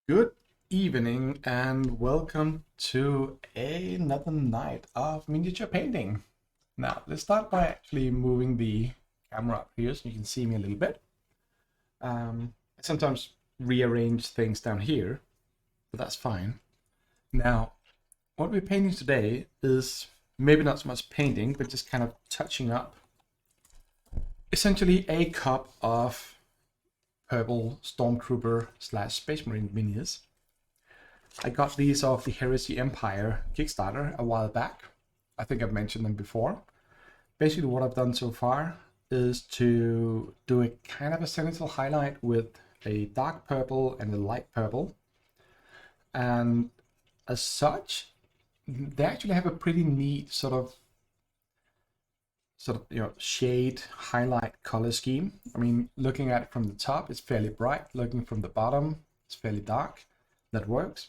Good evening and welcome to another night of miniature painting. Now, let's start by actually moving the camera up here so you can see me a little bit. I sometimes rearrange things down here, but that's fine. Now, what we're painting today is maybe not so much painting, but just kind of touching up essentially a cup of purple Stormtrooper slash Space Marine minis. I got these off the Heresy Empire Kickstarter a while back. I think I've mentioned them before. Basically what I've done so far is to do a kind of a cenital highlight with a dark purple and a light purple. And as such, they actually have a pretty neat sort of shade highlight color scheme. I mean, looking at it from the top, it's fairly bright. Looking from the bottom, it's fairly dark. That works.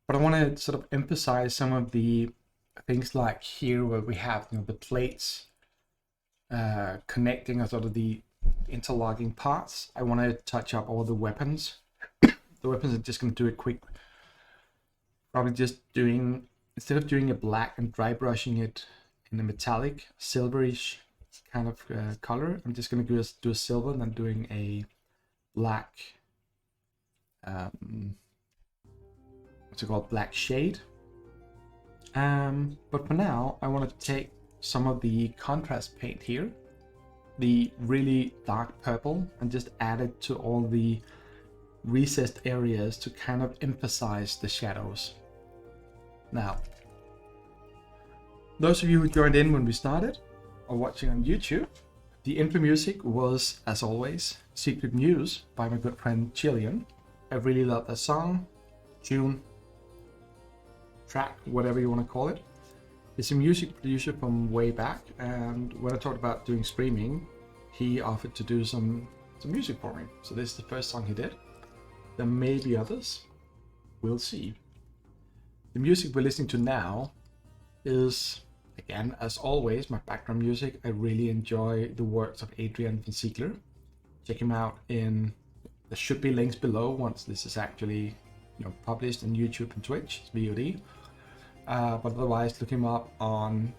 But I want to sort of emphasize some of the things like here where we have the plates connecting sort of the interlocking parts. I want to touch up all the weapons. The weapons are just going to do it quick. Probably just doing, instead of doing a black and dry brushing it in a metallic silverish kind of color, I'm just going to do a silver and then doing a black what's it called, black shade. But for now I want to take some of the contrast paint here, the really dark purple, and just add it to all the recessed areas to kind of emphasize the shadows. Now, those of you who joined in when we started or watching on YouTube, the intro music was, as always, Secret Muse by my good friend Chilean. I really love that song, tune, track, whatever you want to call it. He's a music producer from way back, and when I talked about doing streaming, he offered to do some music for me. So this is the first song he did. There may be others. We'll see. The music we're listening to now is, again, as always, my background music. I really enjoy the works of Adrian von Ziegler. Check him out there should be links below once this is actually published on YouTube and Twitch. It's VOD. But otherwise, look him up on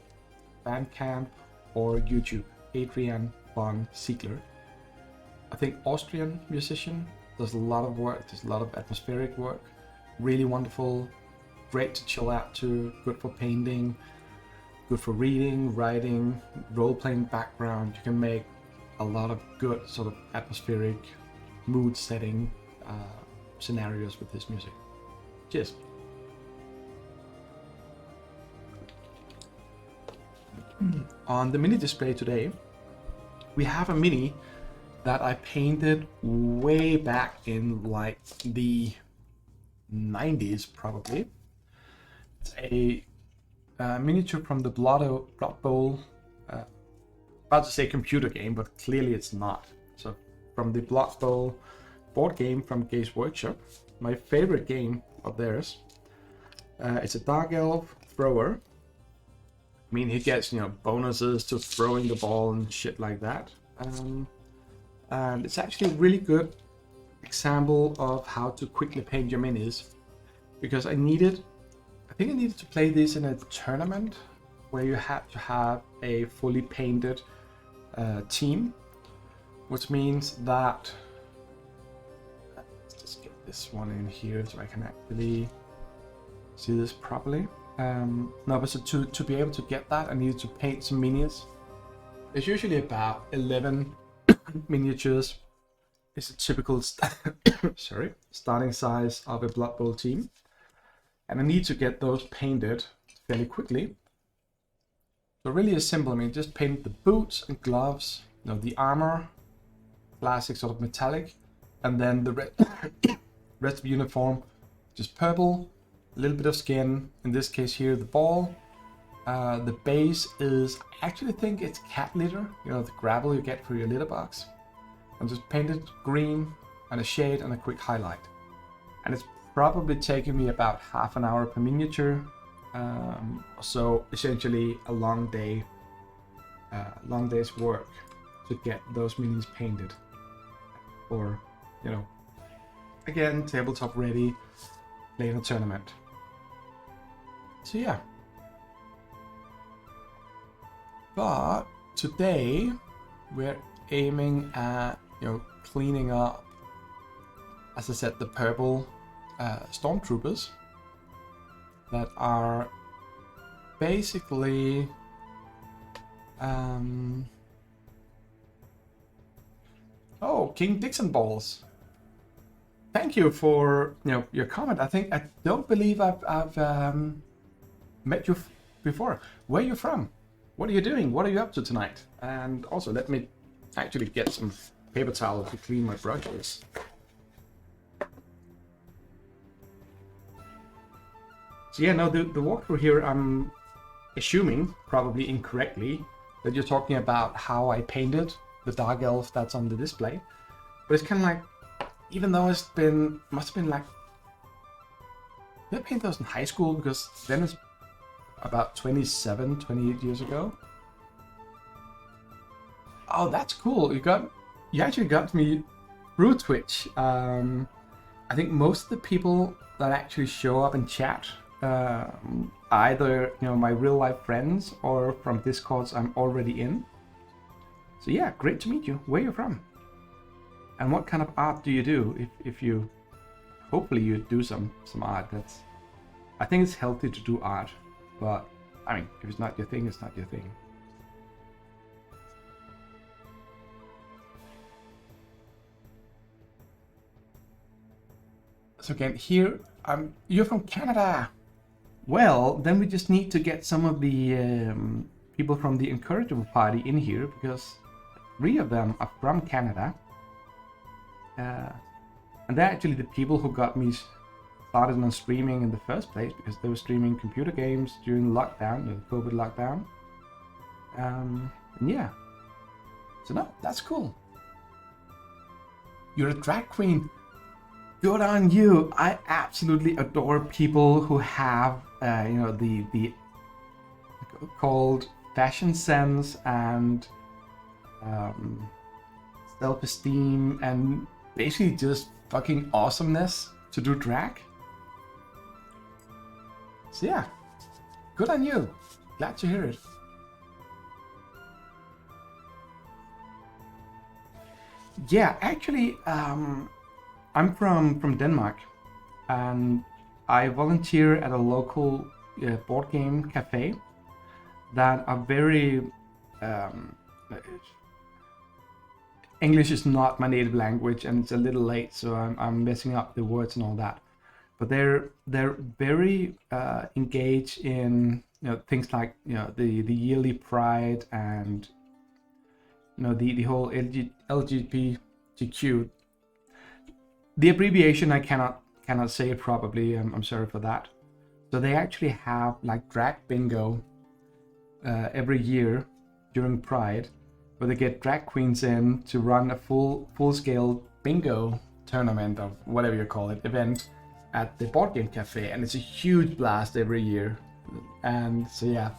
Bandcamp or YouTube. Adrian von Ziegler. I think Austrian musician, does a lot of work, does a lot of atmospheric work. Really wonderful, great to chill out to, good for painting, good for reading, writing, role-playing background. You can make a lot of good sort of atmospheric, mood-setting scenarios with this music. Cheers. On the mini display today, we have a mini that I painted way back in like the 90s probably. It's a miniature from the Blood Bowl, about to say computer game, but clearly it's not. So from the Blood Bowl board game from Games Workshop, my favorite game of theirs. It's a Dark Elf thrower. I mean, he gets bonuses to throwing the ball and shit like that. And it's actually a really good example of how to quickly paint your minis, because I think I needed to play this in a tournament where you have to have a fully painted team, which means that let's just get this one in here so I can actually see this properly. No, but so to be able to get that, I needed to paint some minis. There's usually about 11 miniatures. It's a typical starting size of a Blood Bowl team, and I need to get those painted fairly quickly. So really is simple. I mean, just paint the boots and gloves, the armor, classic sort of metallic, and then the rest of the uniform, just purple, a little bit of skin. In this case here, the ball. The base is, I actually think it's cat litter, the gravel you get for your litter box. And just painted green and a shade and a quick highlight. And it's probably taken me about half an hour per miniature. So essentially a long day's work to get those minis painted. Or, again, tabletop ready, playing a tournament. So yeah. But today we're aiming at, cleaning up, as I said, the purple stormtroopers that are basically oh, King Dixon balls. Thank you for your comment. I don't believe I've met you before. Where are you from? What are you doing? What are you up to tonight? And also, let me actually get some paper towel to clean my brushes. So yeah, no, the walkthrough here, I'm assuming, probably incorrectly, that you're talking about how I painted the dark elf that's on the display. But it's kind of like, even though must have been like, did I paint those in high school? Because then it's about 28 years ago. Oh, that's cool. You actually got me through Twitch. I think most of the people that actually show up in chat, either my real life friends or from Discords I'm already in. So yeah, great to meet you. Where are you from? And what kind of art do you do? If you, hopefully you do some art. I think it's healthy to do art, but I mean, if it's not your thing, it's not your thing. So again, here, you're from Canada. Well, then we just need to get some of the people from the Incorrigible party in here, because 3 of them are from Canada. And they're actually the people who got me started on streaming in the first place, because they were streaming computer games during lockdown, the COVID lockdown. And yeah. So no, that's cool. You're a drag queen. Good on you. I absolutely adore people who have, the called fashion sense and self-esteem and basically just fucking awesomeness to do drag. So yeah, good on you. Glad to hear it. Yeah, actually, I'm from Denmark, and I volunteer at a local board game cafe that are very English is not my native language, and it's a little late, so I'm messing up the words and all that. But they're very engaged in things like the yearly Pride and the whole LGBTQ. The abbreviation I cannot say it probably. I'm sorry for that. So they actually have like drag bingo every year during Pride, where they get drag queens in to run a full scale bingo tournament or whatever you call it, event at the board game cafe, and it's a huge blast every year. And so yeah,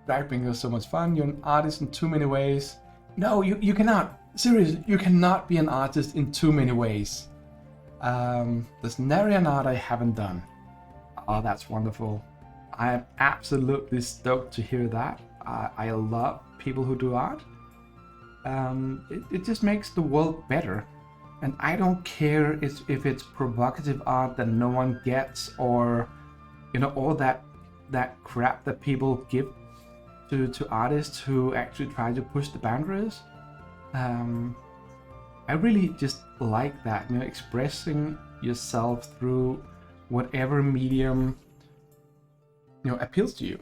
drag bingo is so much fun. You're an artist in too many ways. No, you cannot. Seriously, you cannot be an artist in too many ways. There's nary an art I haven't done. Oh, that's wonderful. I am absolutely stoked to hear that. I love people who do art. It just makes the world better. And I don't care if it's provocative art that no one gets, or all that crap that people give to artists who actually try to push the boundaries. I really just like that, expressing yourself through whatever medium appeals to you.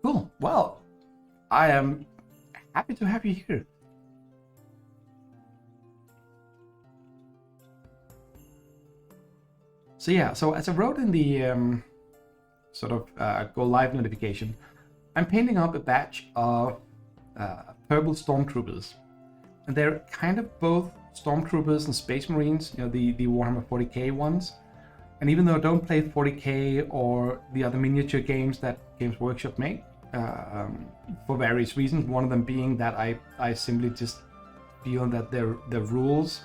Cool. Well, I am happy to have you here. So yeah, so as I wrote in the go live notification, I'm painting up a batch of purple stormtroopers, and they're kind of both stormtroopers and space marines, the Warhammer 40k ones. And even though I don't play 40k or the other miniature games that Games Workshop make, for various reasons, one of them being that I simply just feel that their rules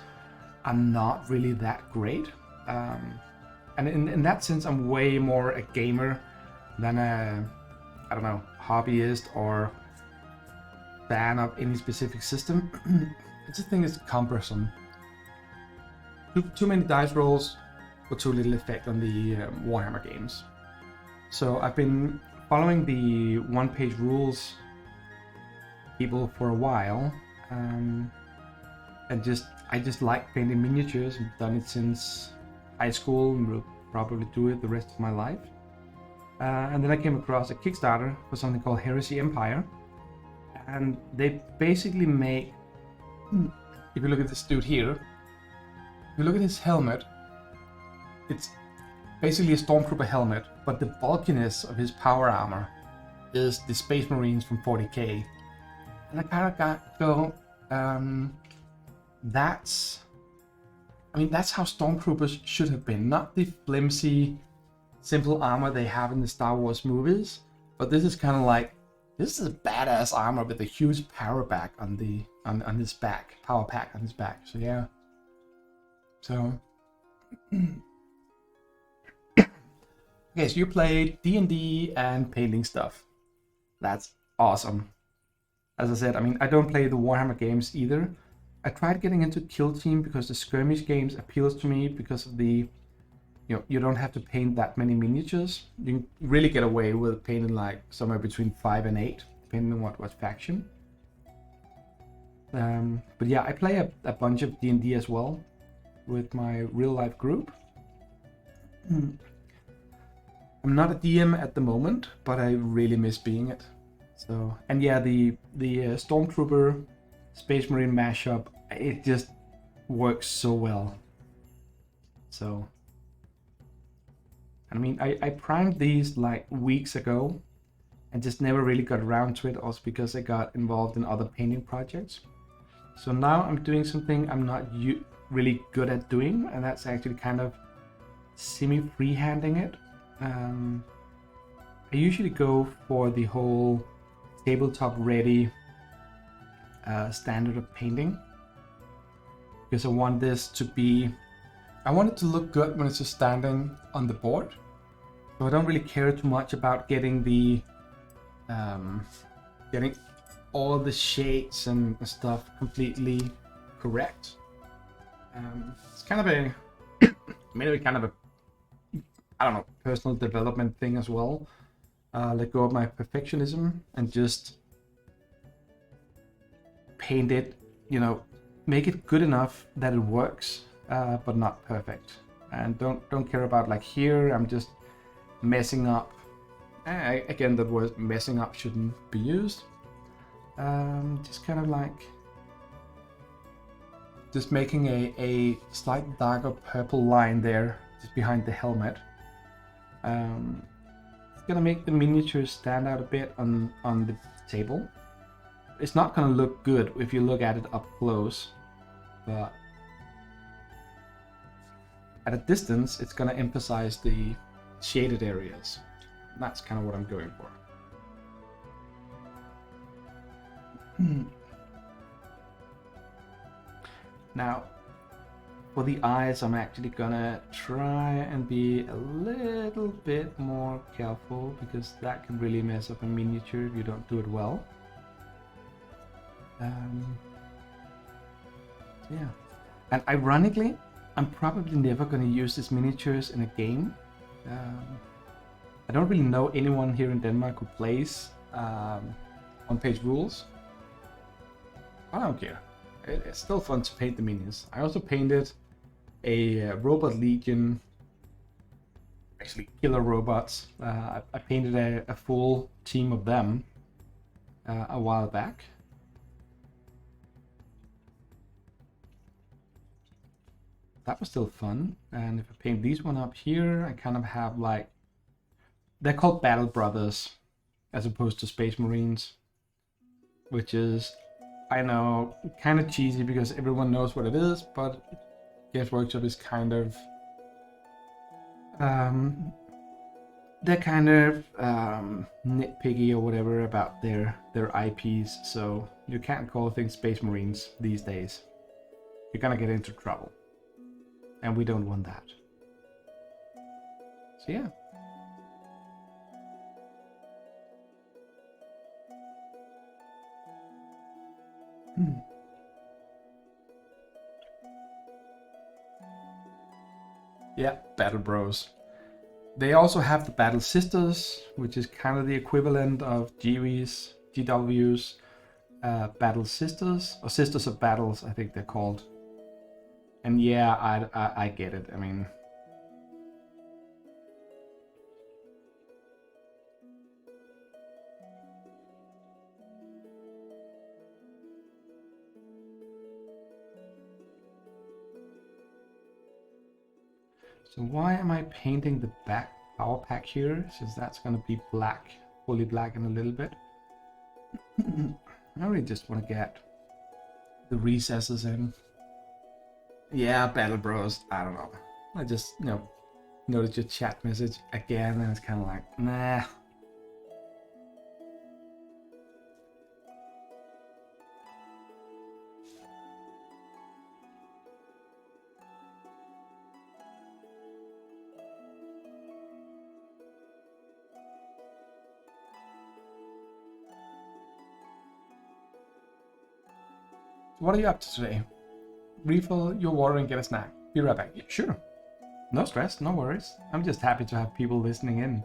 are not really that great. And in that sense, I'm way more a gamer than a, I don't know, hobbyist or fan of any specific system. I just think it's cumbersome. Too many dice rolls with too little effect on the Warhammer games. So I've been following the one-page rules people for a while, and I just like painting miniatures. I've done it since high school and will probably do it the rest of my life. And then I came across a Kickstarter for something called Heresy Empire, and they basically make, if you look at this dude here, if you look at his helmet, it's basically a Stormtrooper helmet, but the bulkiness of his power armor is the Space Marines from 40k. And I kind of go, that's how Stormtroopers should have been, not the flimsy, simple armor they have in the Star Wars movies, but this is kind of like, this is a badass armor with a huge power pack on his back, power pack on his back. So yeah. So okay, so you play D&D and painting stuff. That's awesome. As I said, I mean, I don't play the Warhammer games either. I tried getting into Kill Team because the skirmish games appeals to me because of the, you don't have to paint that many miniatures. You can really get away with painting like somewhere between 5 and 8, depending on what faction. But yeah, I play a bunch of D&D as well with my real life group. I'm not a DM at the moment, but I really miss being it. So, and yeah, the Stormtrooper Space Marine mashup, it just works so well. So, I mean, I primed these like weeks ago and just never really got around to it, also because I got involved in other painting projects. So now I'm doing something I'm not really good at doing, and that's actually kind of semi-freehanding it. I usually go for the whole tabletop ready standard of painting, because I want this to be, I want it to look good when it's just standing on the board. So I don't really care too much about getting the getting all the shades and stuff completely correct. It's kind of a maybe kind of a, I don't know, personal development thing as well. Let go of my perfectionism and just paint it, make it good enough that it works, but not perfect. And don't care about like here I'm just messing up. Again, that word messing up shouldn't be used. Just kind of like just making a slight darker purple line there just behind the helmet. It's gonna make the miniature stand out a bit on the table. It's not gonna look good if you look at it up close, but at a distance it's gonna emphasize the shaded areas. That's kind of what I'm going for. Now, for the eyes, I'm actually gonna try and be a little bit more careful, because that can really mess up a miniature if you don't do it well. Yeah, and ironically, I'm probably never gonna use these miniatures in a game. I don't really know anyone here in Denmark who plays on-page rules. I don't care. It's still fun to paint the minions. I also painted a robot legion, actually killer robots. I painted a full team of them a while back. That was still fun. And if I paint these one up here, I kind of have like, they're called Battle Brothers as opposed to Space Marines, which is, I know, kind of cheesy because everyone knows what it is, but Games Workshop is kind of they're kind of nitpicky or whatever about their IPs, so you can't call things Space Marines these days. You're gonna get into trouble. and we don't want that. So yeah. Yeah, Battle Bros. They also have the Battle Sisters, which is kind of the equivalent of GW's Battle Sisters, or Sisters of Battles, I think they're called. And yeah, I get it. I mean, so why am I painting the back power pack here? Since that's gonna be black, fully black in a little bit. I really just want to get the recesses in. Yeah, Battle Bros. I don't know. I just, noticed your chat message again, and it's kind of like, nah. What are you up to today? Refill your water and get a snack. Be right back. Yeah, sure. No stress, no worries. I'm just happy to have people listening in.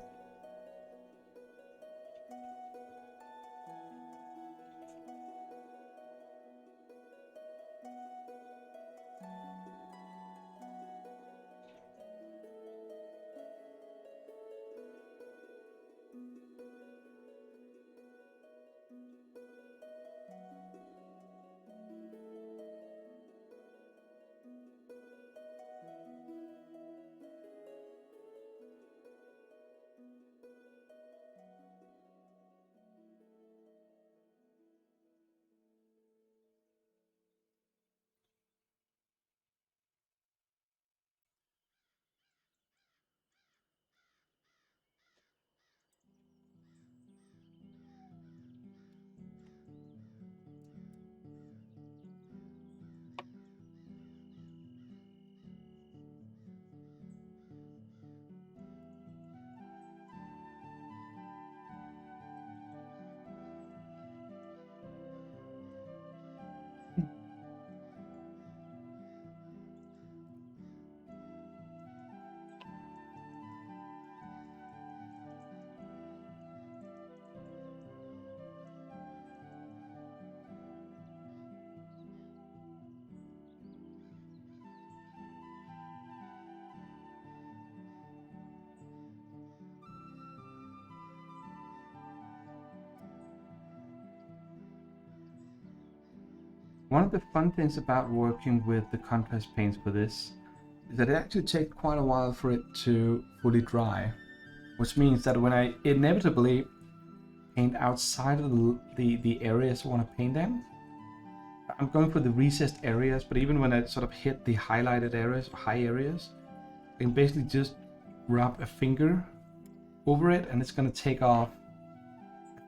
One of the fun things about working with the contrast paints for this is that it actually takes quite a while for it to fully dry, which means that when I inevitably paint outside of the areas I want to paint in, I'm going for the recessed areas, but even when I sort of hit the highlighted areas, high areas, I can basically just rub a finger over it and it's going to take off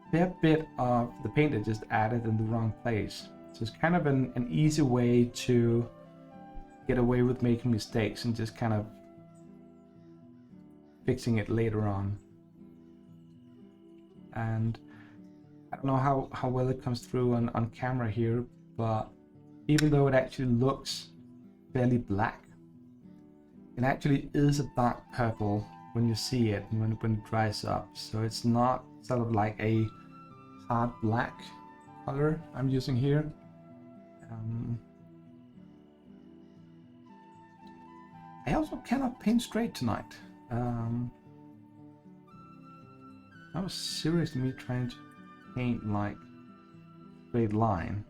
a fair bit of the paint I just added in the wrong place. So it's kind of an easy way to get away with making mistakes and just kind of fixing it later on. And I don't know how well it comes through on camera here, but even though it actually looks fairly black, it actually is a dark purple when you see it and when it dries up. So it's not sort of like a hard black color I'm using here. I also cannot paint straight tonight. That was seriously me trying to paint like straight line.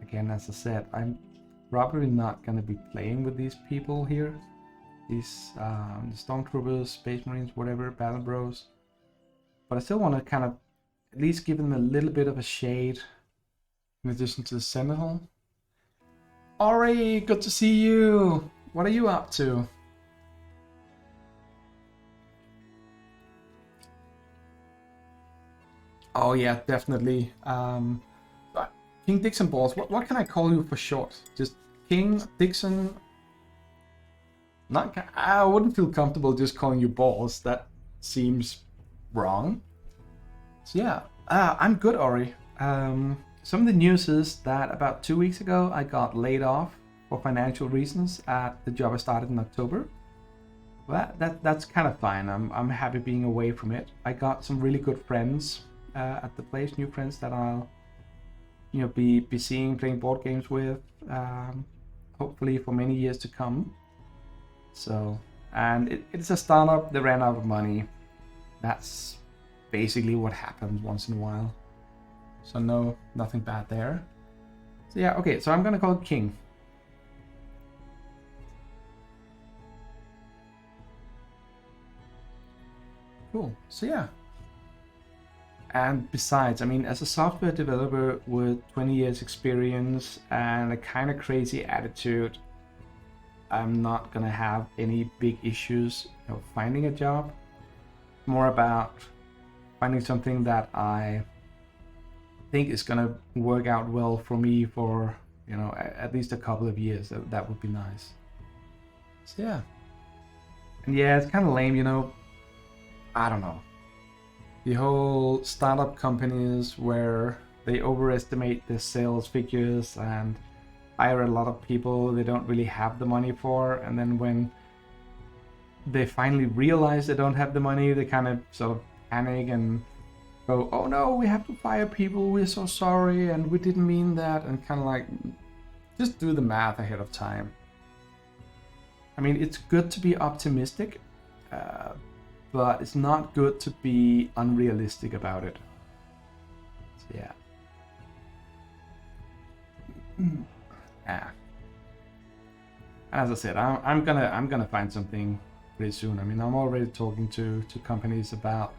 Again, as I said, I'm probably not going to be playing with these people here. These the Stormtroopers, Space Marines, whatever, Battle Bros. But I still want to kind of at least give them a little bit of a shade in addition to the Sentinel. Ori, good to see you! What are you up to? Oh yeah, definitely. But King Dixon Balls. What can I call you for short? Just King Dixon. Not. I wouldn't feel comfortable just calling you Balls. That seems wrong. So yeah, I'm good, Ori. Some of the news is that about 2 weeks ago I got laid off for financial reasons at the job I started in October. Well, that's kind of fine. I'm happy being away from it. I got some really good friends at the place, new friends that I'll be seeing, playing board games with, hopefully for many years to come. So, and it's a startup. They ran out of money. That's basically what happens once in a while. So no, nothing bad there. So yeah, okay. So I'm gonna call it King. Cool. So yeah. And besides, I mean, as a software developer with 20 years experience and a kind of crazy attitude, I'm not gonna have any big issues finding a job. More about finding something that I think is gonna work out well for me for at least a couple of years. That would be nice. So yeah. And yeah, it's kind of lame, I don't know. The whole startup companies where they overestimate their sales figures and hire a lot of people they don't really have the money for, and then when they finally realize they don't have the money, they kind of sort of panic and go, oh no, we have to fire people, we're so sorry, and we didn't mean that, and kind of like, just do the math ahead of time. I mean, it's good to be optimistic, but it's not good to be unrealistic about it. So yeah. Yeah. As I said, I'm gonna find something pretty soon. I mean, I'm already talking to companies about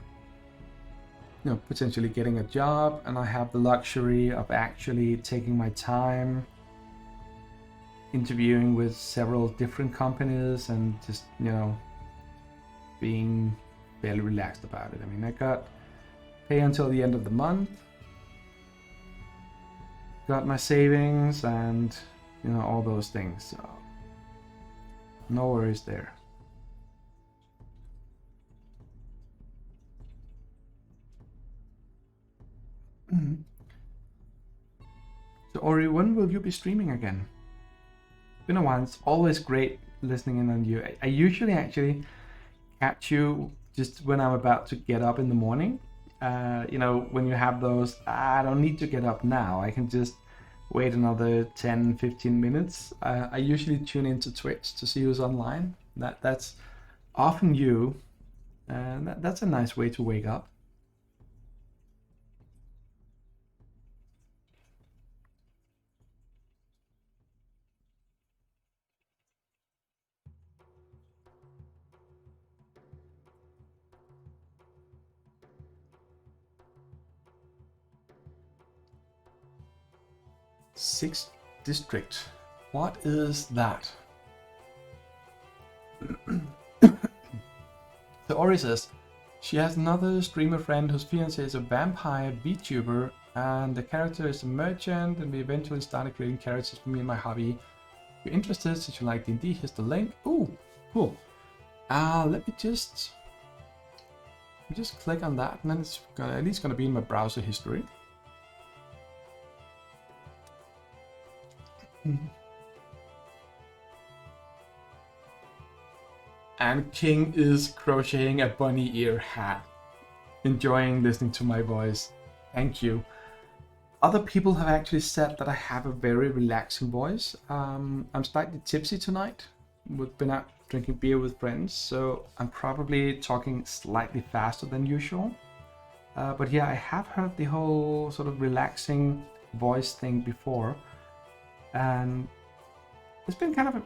potentially getting a job, and I have the luxury of actually taking my time interviewing with several different companies and just being fairly relaxed about it. I mean, I got pay until the end of the month, got my savings, and all those things, so no worries there. So Ori, when will you be streaming again? It's been a while. It's always great listening in on you. I usually actually catch you just when I'm about to get up in the morning. When you have those, I don't need to get up now. I can just wait another 10, 15 minutes. I usually tune into Twitch to see who's online. That's often you, and that's a nice way to wake up. Sixth district. What is that? So Ori says she has another streamer friend whose fiance is a vampire VTuber, and the character is a merchant, and we eventually started creating characters for me and my hobby. If you're interested, since you like D&D, here's the link. Ooh, cool. Let me just click on that, and then it's at least gonna be in my browser history. And King is crocheting a bunny ear hat, enjoying listening to my voice. Thank you. Other people have actually said that I have a very relaxing voice. I'm slightly tipsy tonight. We've been out drinking beer with friends, so I'm probably talking slightly faster than usual. But yeah, I have heard the whole sort of relaxing voice thing before, and it's been kind of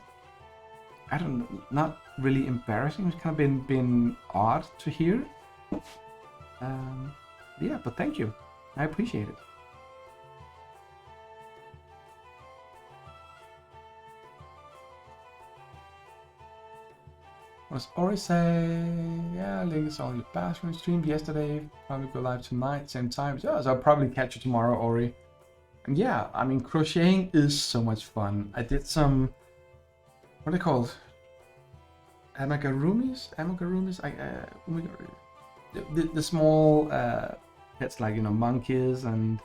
I don't know, not really embarrassing. It's kind of been odd to hear. Yeah, but thank you. I appreciate it. Was Ori say? Yeah, Link saw your bathroom stream yesterday. Probably go live tonight, same time. Yeah, so I'll probably catch you tomorrow, Ori. And yeah, I mean, crocheting is so much fun. I did some, what are they called? Amigurumis? The small pets like, you know, monkeys and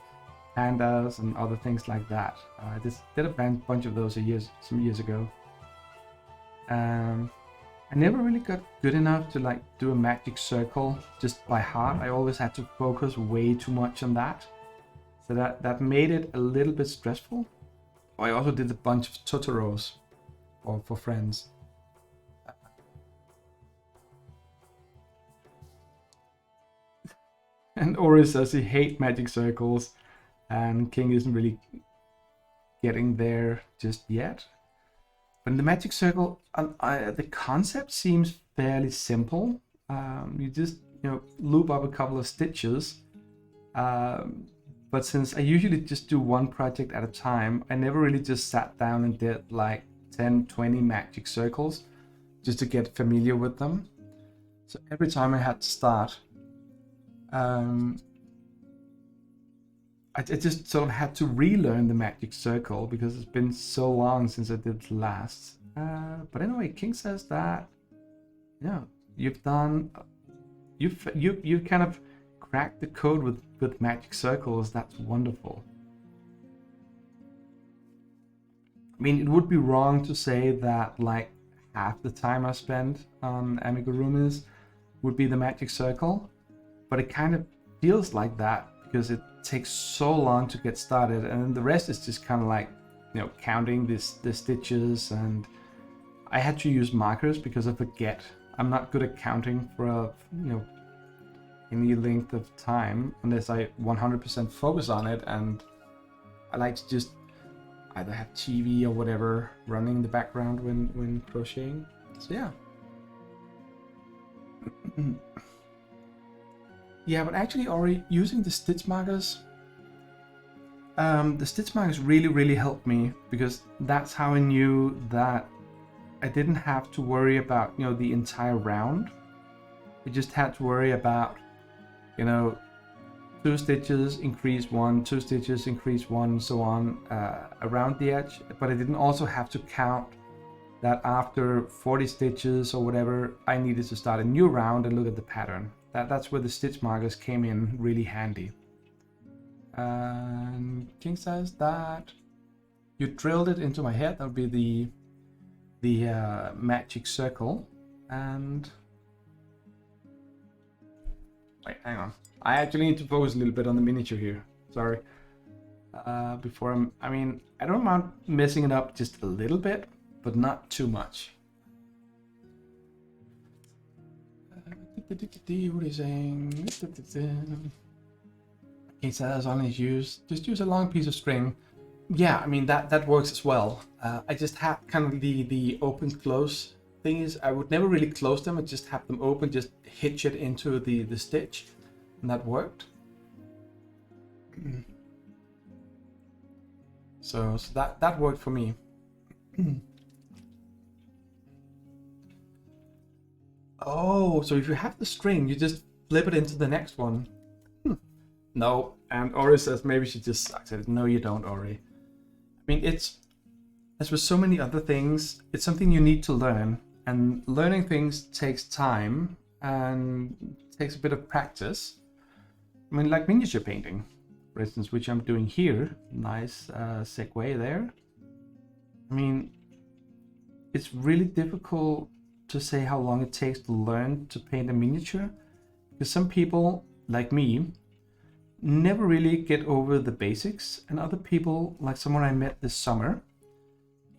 pandas and other things like that. I just did a bunch of those some years ago. I never really got good enough to like do a magic circle just by heart. I always had to focus way too much on that. So that made it a little bit stressful. I also did a bunch of Totoros for friends. And Ori says he hates magic circles, and King isn't really getting there just yet. But in the magic circle, the concept seems fairly simple. You just loop up a couple of stitches. But since I usually just do one project at a time, I never really just sat down and did like 10, 20 magic circles just to get familiar with them. So every time I had to start, I just sort of had to relearn the magic circle because it's been so long since I did the last. But anyway, King says that you've kind of cracked the code with magic circles. That's wonderful. I mean, it would be wrong to say that like half the time I spend on amigurumis would be the magic circle, but it kind of feels like that because it takes so long to get started, and then the rest is just kind of like counting the stitches. And I had to use markers because I forget. I'm not good at counting for any length of time unless I 100% focus on it, and I like to just either have TV or whatever running in the background when crocheting. So yeah. Yeah, but actually, Ori, using the stitch markers, really helped me, because that's how I knew that I didn't have to worry about the entire round. I just had to worry about 2 stitches increase 1, 2 stitches increase 1, so on around the edge. But I didn't also have to count that after 40 stitches or whatever, I needed to start a new round and look at the pattern. That's where the stitch markers came in really handy. And King says that you drilled it into my head. That would be the magic circle. And wait, hang on. I actually need to focus a little bit on the miniature here. Sorry. Before I don't mind messing it up just a little bit, but not too much. What are you saying? He says only just use a long piece of string. Yeah, I mean that works as well. I just have kind of the open close thing is I would never really close them. I just have them open, just hitch it into the stitch, and that worked. So that worked for me. Oh, so if you have the string, you just flip it into the next one. No, and Ori says maybe she just sucks at it. No, you don't, Ori. I mean, it's as with so many other things, it's something you need to learn, and learning things takes time and takes a bit of practice. I mean, like miniature painting, for instance, which I'm doing here. Nice segue there. I mean, it's really difficult to say how long it takes to learn to paint a miniature, because some people, like me, never really get over the basics, and other people, like someone I met this summer,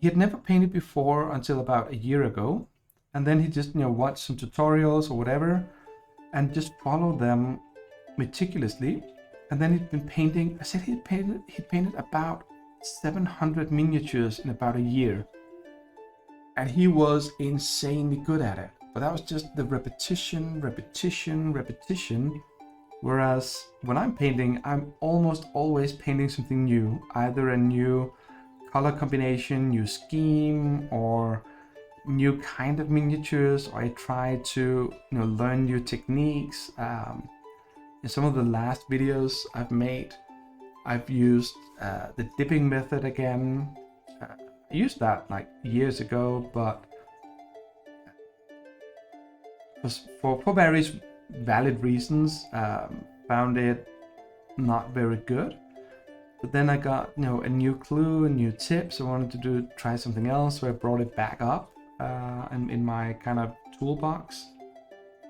he had never painted before until about a year ago, and then he just watched some tutorials or whatever and just followed them meticulously, and then he'd been painting. I said he painted about 700 miniatures in about a year, and he was insanely good at it. But that was just the repetition. Whereas when I'm painting, I'm almost always painting something new, either a new color combination, new scheme, or new kind of miniatures, or I try to learn new techniques. In some of the last videos I've made, I've used the dipping method again. I used that like years ago, but for various valid reasons, found it not very good. But then I got a new clue and new tips. I wanted to try something else, so I brought it back up in my kind of toolbox.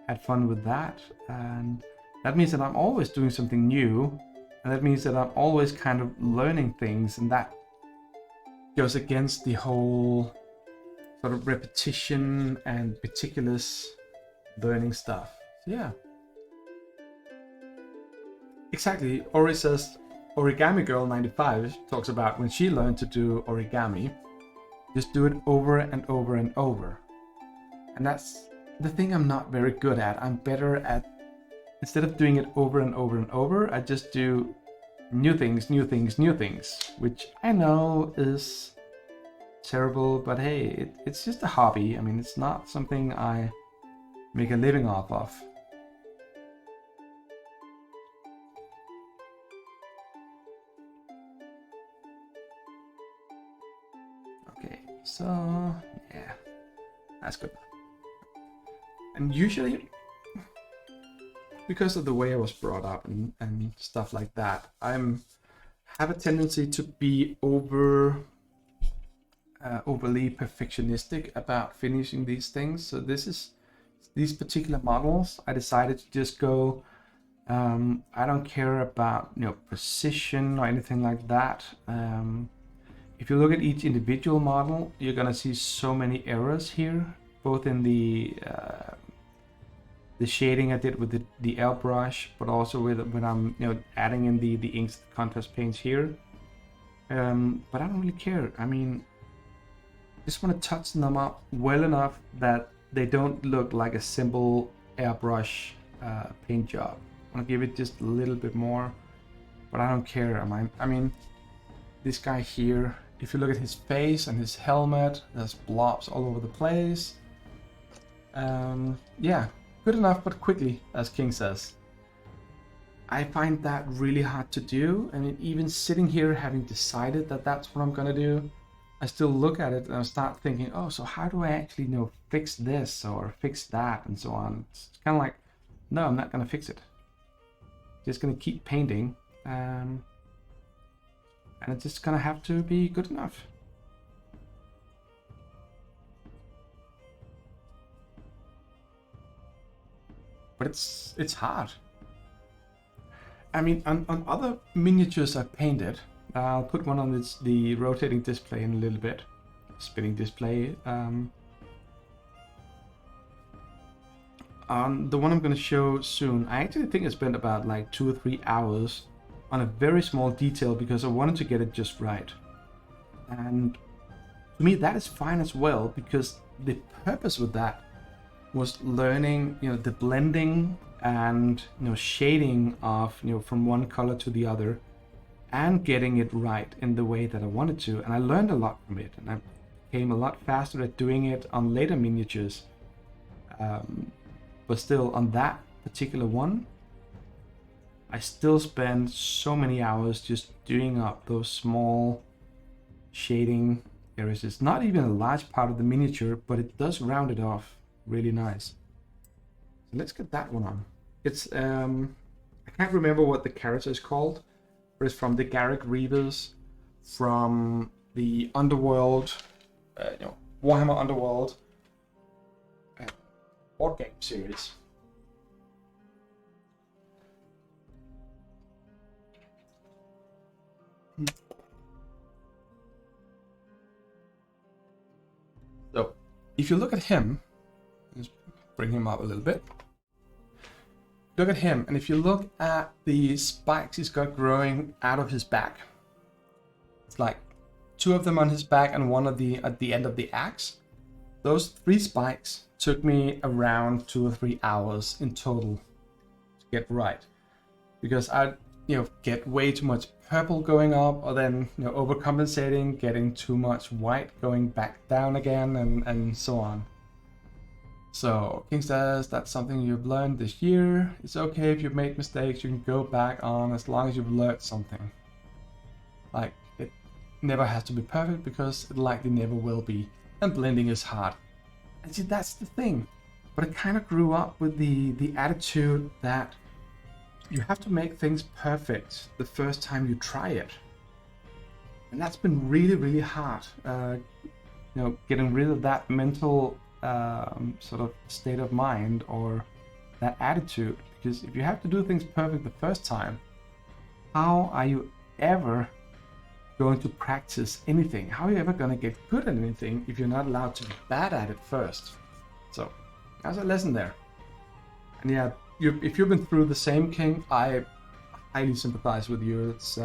Had fun with that, and that means that I'm always doing something new, and that means that I'm always kind of learning things, and that goes against the whole sort of repetition and meticulous learning stuff. So yeah. Exactly. Ori says, Origami Girl 95 talks about when she learned to do origami, just do it over and over and over. And that's the thing I'm not very good at. I'm better at, instead of doing it over and over and over, I just do new things, which I know is terrible, but hey, it's just a hobby. I mean, it's not something I make a living off of. Okay, so yeah, that's good. And usually, because of the way I was brought up and stuff like that, have a tendency to be overly perfectionistic about finishing these things. So these particular models, I decided to just go. I don't care about precision or anything like that. If you look at each individual model, you're gonna see so many errors here, both in the shading I did with the airbrush, but also when I'm adding in the inks, the contrast paints here. But I don't really care. I mean, just want to touch them up well enough that they don't look like a simple airbrush paint job. I want to give it just a little bit more, but I don't care. I mean, this guy here, if you look at his face and his helmet, there's blobs all over the place. Yeah, good enough, but quickly, as King says. I find that really hard to do. I mean, even sitting here having decided that that's what I'm gonna do, I still look at it and I start thinking, oh, so how do I actually fix this or fix that and so on. It's kind of like, no, I'm not gonna fix it. Just gonna keep painting, and it's just gonna have to be good enough. But it's hard. I mean, on other miniatures I've painted, I'll put one on the rotating display in a little bit, spinning display. On the one I'm going to show soon, I actually think I spent about like 2 or 3 hours on a very small detail because I wanted to get it just right. And to me that is fine as well, because the purpose with that was learning the blending and shading of from one color to the other, and getting it right in the way that I wanted to. And I learned a lot from it, and I became a lot faster at doing it on later miniatures. But still, on that particular one, I still spend so many hours just doing up those small shading areas. It's not even a large part of the miniature, but it does round it off really nice. So let's get that one on. It's I can't remember what the character is called, but it's from the Garrick Reavers, from the Underworld, Warhammer Underworld board game series. So, if you look at him, let's bring him up a little bit. Look at him, and if you look at the spikes he's got growing out of his back, it's like 2 of them on his back and 1 at the end of the axe. Those 3 spikes took me around 2 or 3 hours in total to get right, because I get way too much purple going up, or then overcompensating, getting too much white going back down again, and so on. So King says that's something you've learned this year. It's okay if you've made mistakes, you can go back on as long as you've learned something. Like, it never has to be perfect because it likely never will be, and blending is hard. And see, that's the thing. But I kind of grew up with the attitude that you have to make things perfect the first time you try it. And that's been really, really hard. Getting rid of that mental sort of state of mind or that attitude. Because if you have to do things perfect the first time, how are you ever going to practice anything? How are you ever going to get good at anything if you're not allowed to be bad at it first? So that's a lesson there. And yeah, if you've been through the same, King, I highly sympathize with you. It's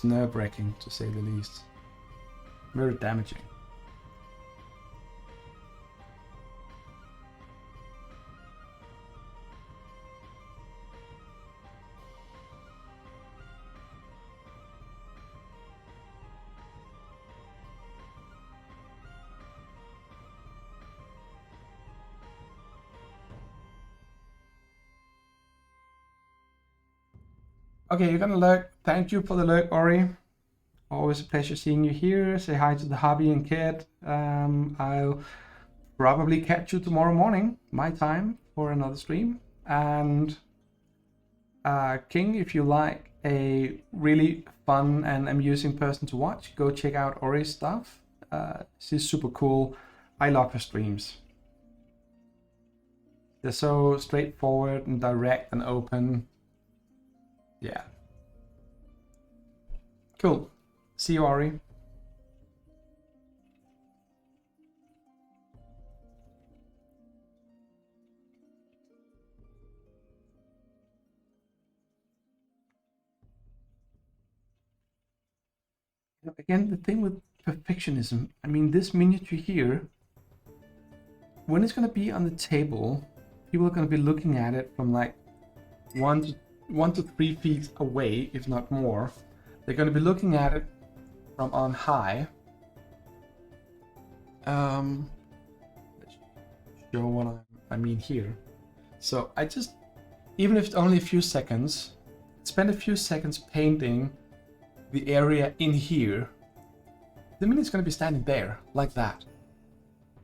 nerve-wracking, to say the least. Very damaging. Okay, you're gonna lurk. Thank you for the lurk, Ori. Always a pleasure seeing you here. Say hi to the hobby and kid. I'll probably catch you tomorrow morning, my time, for another stream. And King, if you like a really fun and amusing person to watch, go check out Ori's stuff. She's super cool. I love her streams. They're so straightforward and direct and open. Yeah. Cool. See you, Ori. Again, the thing with perfectionism, I mean, this miniature here, when it's going to be on the table, people are going to be looking at it from like 1 to 3 feet away, if not more. They're going to be looking at it from on high. Let's show what I mean here. So I just, even if it's only a few seconds, spend a few seconds painting the area in here. The mini's going to be standing there like that.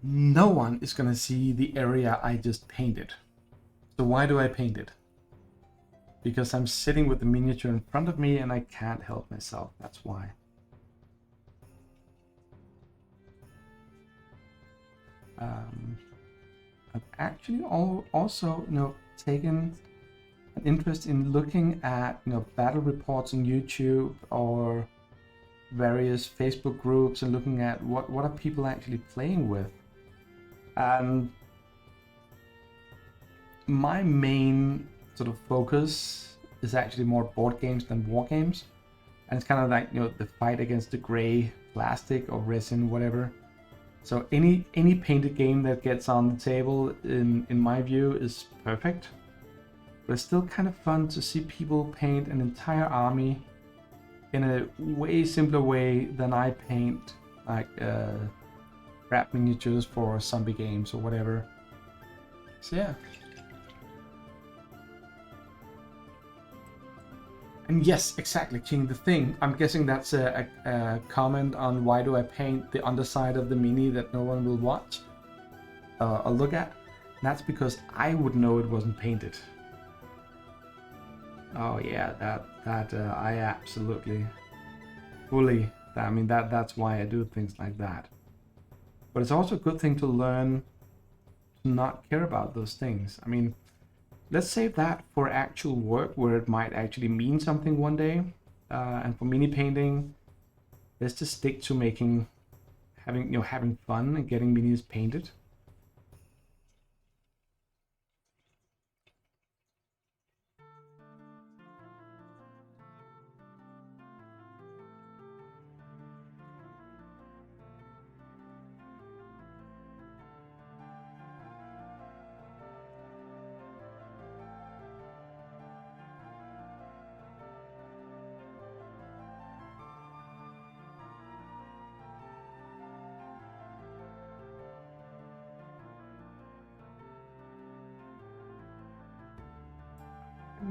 No one is going to see the area I just painted. So why do I paint it? Because I'm sitting with the miniature in front of me and I can't help myself. That's why. I've actually also, taken an interest in looking at, battle reports on YouTube or various Facebook groups and looking at what are people actually playing with. And my main sort of focus is actually more board games than war games. And it's kind of like, the fight against the gray plastic or resin, whatever. So any painted game that gets on the table, in my view, is perfect. But it's still kind of fun to see people paint an entire army in a way simpler way than I paint like wrap miniatures for zombie games or whatever. So yeah. And yes, exactly, King. The thing, I'm guessing that's a comment on why do I paint the underside of the mini that no one will watch or look at. And that's because I would know it wasn't painted. Oh yeah, that I absolutely fully. I mean that's why I do things like that. But it's also a good thing to learn to not care about those things. I mean, let's save that for actual work where it might actually mean something one day. And for mini painting, let's just stick to having fun and getting minis painted.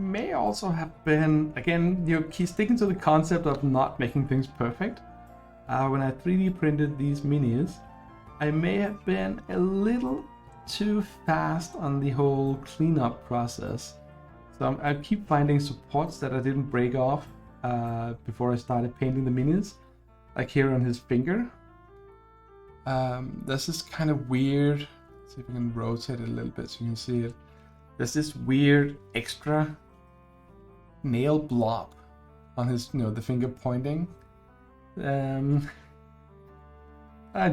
may also have been, again, keep sticking to the concept of not making things perfect. When I 3D printed these minis, I may have been a little too fast on the whole cleanup process. So I keep finding supports that I didn't break off before I started painting the minis, like here on his finger. There's this kind of weird, let's see if we can rotate it a little bit so you can see it. There's this weird extra nail blob on his, the finger pointing. I'm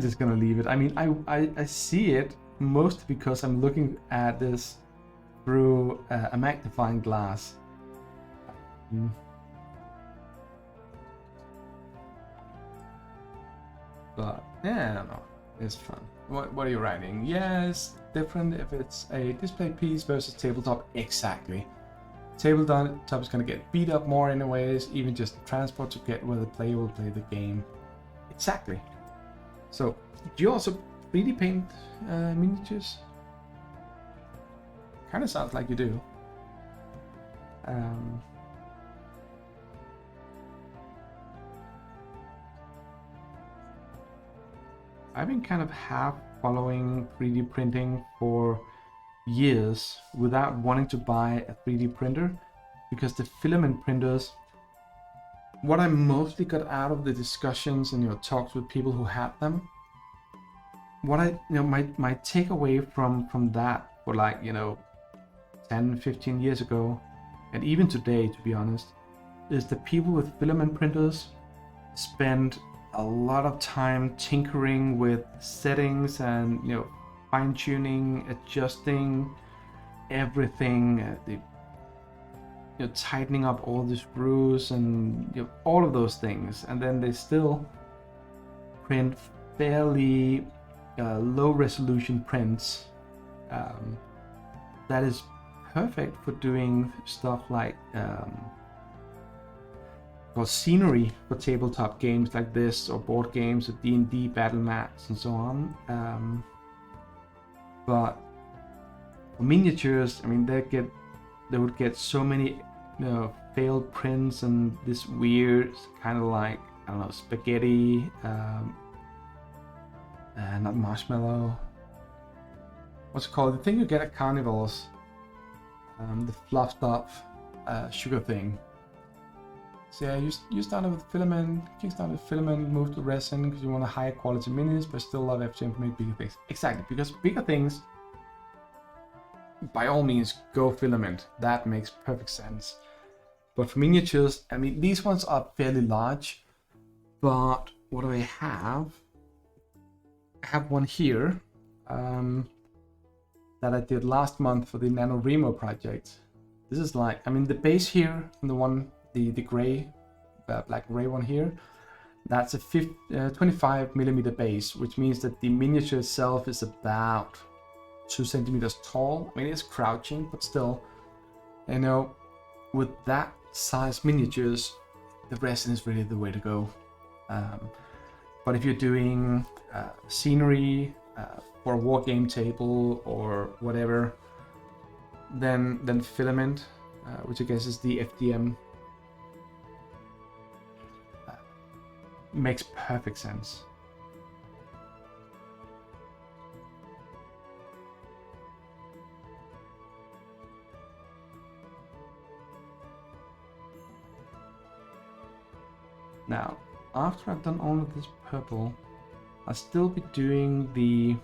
just gonna leave it. I mean, I see it mostly because I'm looking at this through a magnifying glass. But yeah, I don't know. It's fun. What are you writing? Yeah, it's different if it's a display piece versus tabletop. Exactly. Tabletop is gonna get beat up more anyways, even just transport to get where the player will play the game. Exactly. So, do you also 3D paint miniatures? Kind of sounds like you do. I've been kind of half following 3D printing for years without wanting to buy a 3D printer, because the filament printers, what I mostly got out of the discussions and talks with people who had them, what I my takeaway from that for 10, 15 years ago, and even today, to be honest, is that people with filament printers spend a lot of time tinkering with settings and fine-tuning, adjusting everything, tightening up all the screws and all of those things, and then they still print fairly low resolution prints that is perfect for doing stuff like scenery for tabletop games like this, or board games, or D&D battle mats and so on. But for miniatures, I mean, they would get so many failed prints and this weird kind of like, I don't know, spaghetti, not marshmallow, what's it called, the thing you get at carnivals, the fluffed up sugar thing. So yeah, you started with filament, kickstarted with filament, moved to resin because you want a higher quality minis, but still love FGM to make bigger things. Exactly, because bigger things, by all means, go filament. That makes perfect sense. But for miniatures, I mean, these ones are fairly large, but what do I have? I have one here that I did last month for the NaNoWriMo project. This is like, I mean, the base here, and the one, the gray, black gray one here, that's a 25 millimeter base, which means that the miniature itself is about 2 centimeters tall. I mean, it's crouching, but still, with that size miniatures, the resin is really the way to go. But if you're doing scenery for a war game table or whatever, then filament, which I guess is the FDM, makes perfect sense. Now, after I've done all of this purple, I'll still be doing the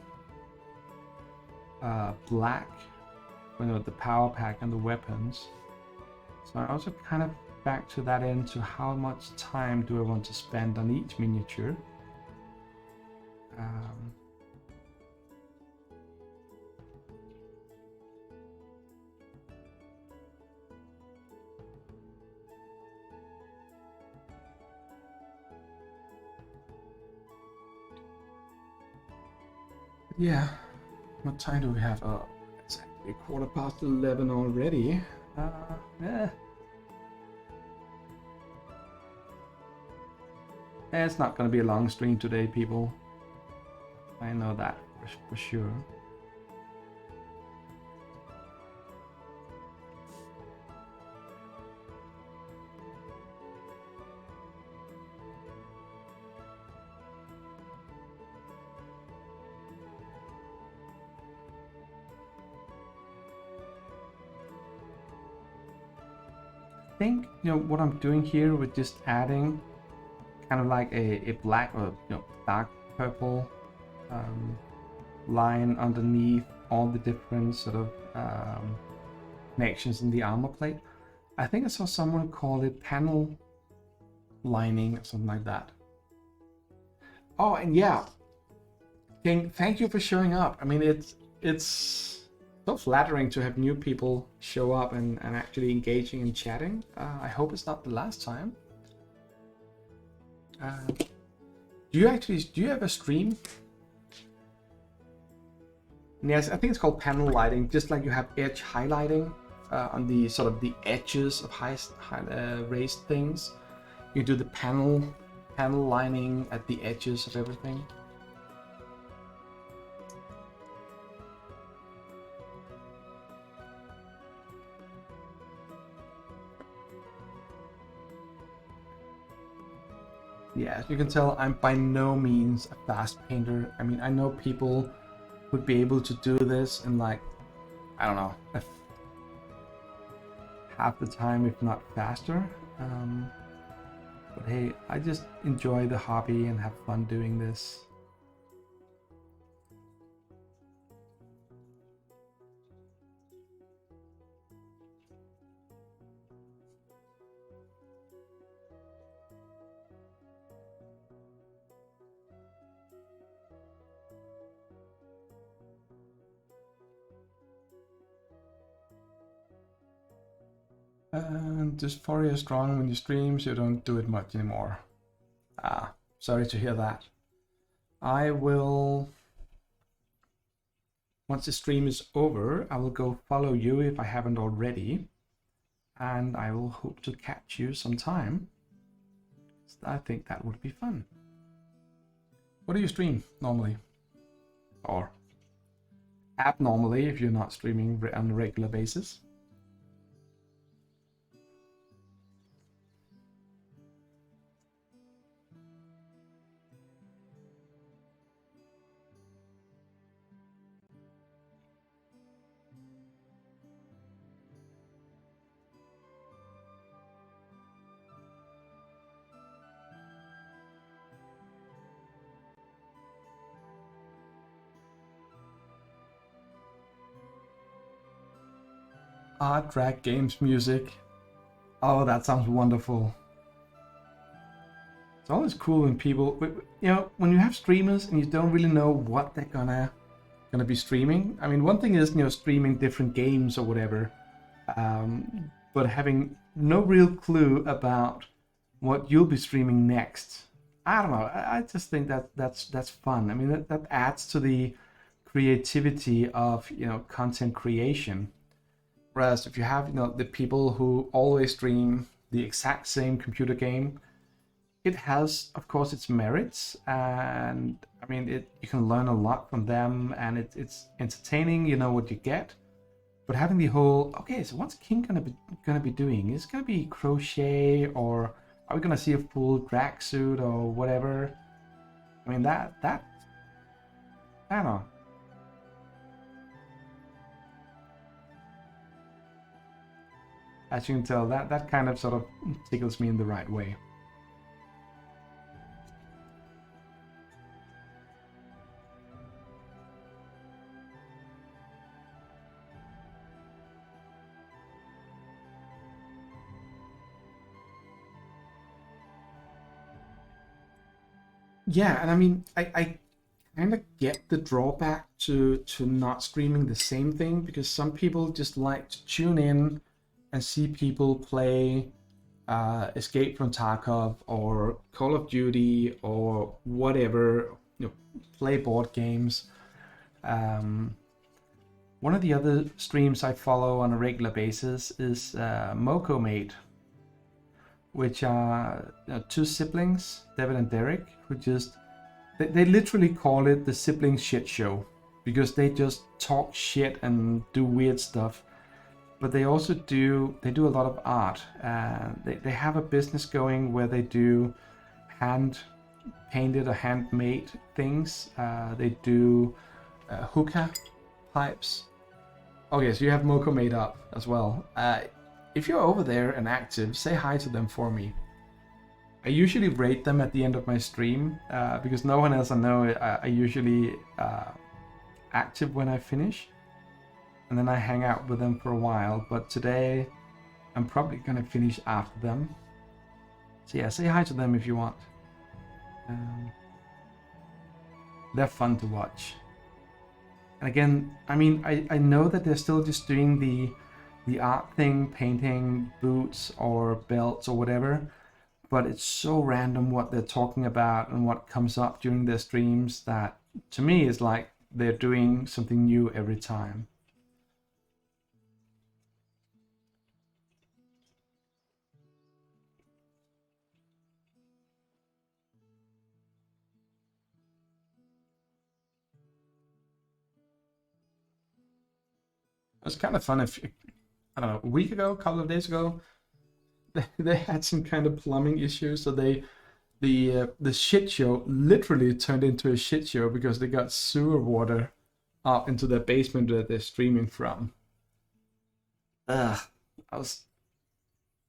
black, the power pack and the weapons. So I also kind of back to that end to how much time do I want to spend on each miniature. Yeah, what time do we have? Oh, it's actually 11:15 already. Yeah. It's not going to be a long stream today, people. I know that for sure. think, what I'm doing here with just adding kind of like a black or dark purple line underneath all the different sort of connections in the armor plate. I think I saw someone call it panel lining or something like that. Oh, and yeah, King, thank you for showing up. I mean, it's so flattering to have new people show up and actually engaging and chatting. I hope it's not the last time. Do you have a stream? Yes, I think it's called panel lighting, just like you have edge highlighting on the sort of the edges of raised things. You do the panel lining at the edges of everything. Yeah, as you can tell, I'm by no means a fast painter. I mean, I know people would be able to do this in like, I don't know, half the time, if not faster. But hey, I just enjoy the hobby and have fun doing this. And just Fourier strong when you stream, so you don't do it much anymore. Ah, sorry to hear that. I will, once the stream is over, I will go follow you if I haven't already. And I will hope to catch you sometime. I think that would be fun. What do you stream normally? Or abnormally if you're not streaming on a regular basis? Art, drag, games, music. Oh, that sounds wonderful. It's always cool when people, when you have streamers and you don't really know what they're gonna be streaming. I mean, one thing is, streaming different games or whatever, but having no real clue about what you'll be streaming next. I don't know. I just think that's fun. I mean, that adds to the creativity of content creation. Whereas if you have the people who always stream the exact same computer game, it has, of course, its merits, and I mean, you can learn a lot from them, and it's entertaining. You know what you get, but having the whole, okay, so what's King gonna be doing? Is it gonna be crochet, or are we gonna see a full drag suit or whatever? I mean, that I don't know. As you can tell, that kind of sort of tickles me in the right way. Yeah, and I mean, I kind of get the drawback to not streaming the same thing, because some people just like to tune in and see people play Escape from Tarkov or Call of Duty or whatever, play board games. One of the other streams I follow on a regular basis is MocoMate, which are two siblings, David and Derek, who they literally call it the sibling shit show, because they just talk shit and do weird stuff. But they also do a lot of art. They have a business going where they do hand painted or handmade things. They do hookah pipes. Okay, so you have MocoMate up as well. if you're over there and active, say hi to them for me. I usually rate them at the end of my stream, because no one else I know I usually active when I finish. And then I hang out with them for a while, but today I'm probably gonna finish after them. So yeah, say hi to them if you want. They're fun to watch. And again, I mean, I know that they're still just doing the art thing, painting boots or belts or whatever, but it's so random what they're talking about and what comes up during their streams that to me is like they're doing something new every time. It was kind of fun if, I don't know, a week ago, a couple of days ago, they had some kind of plumbing issues, so the shit show literally turned into a shit show because they got sewer water up into their basement that they're streaming from. Ugh, I was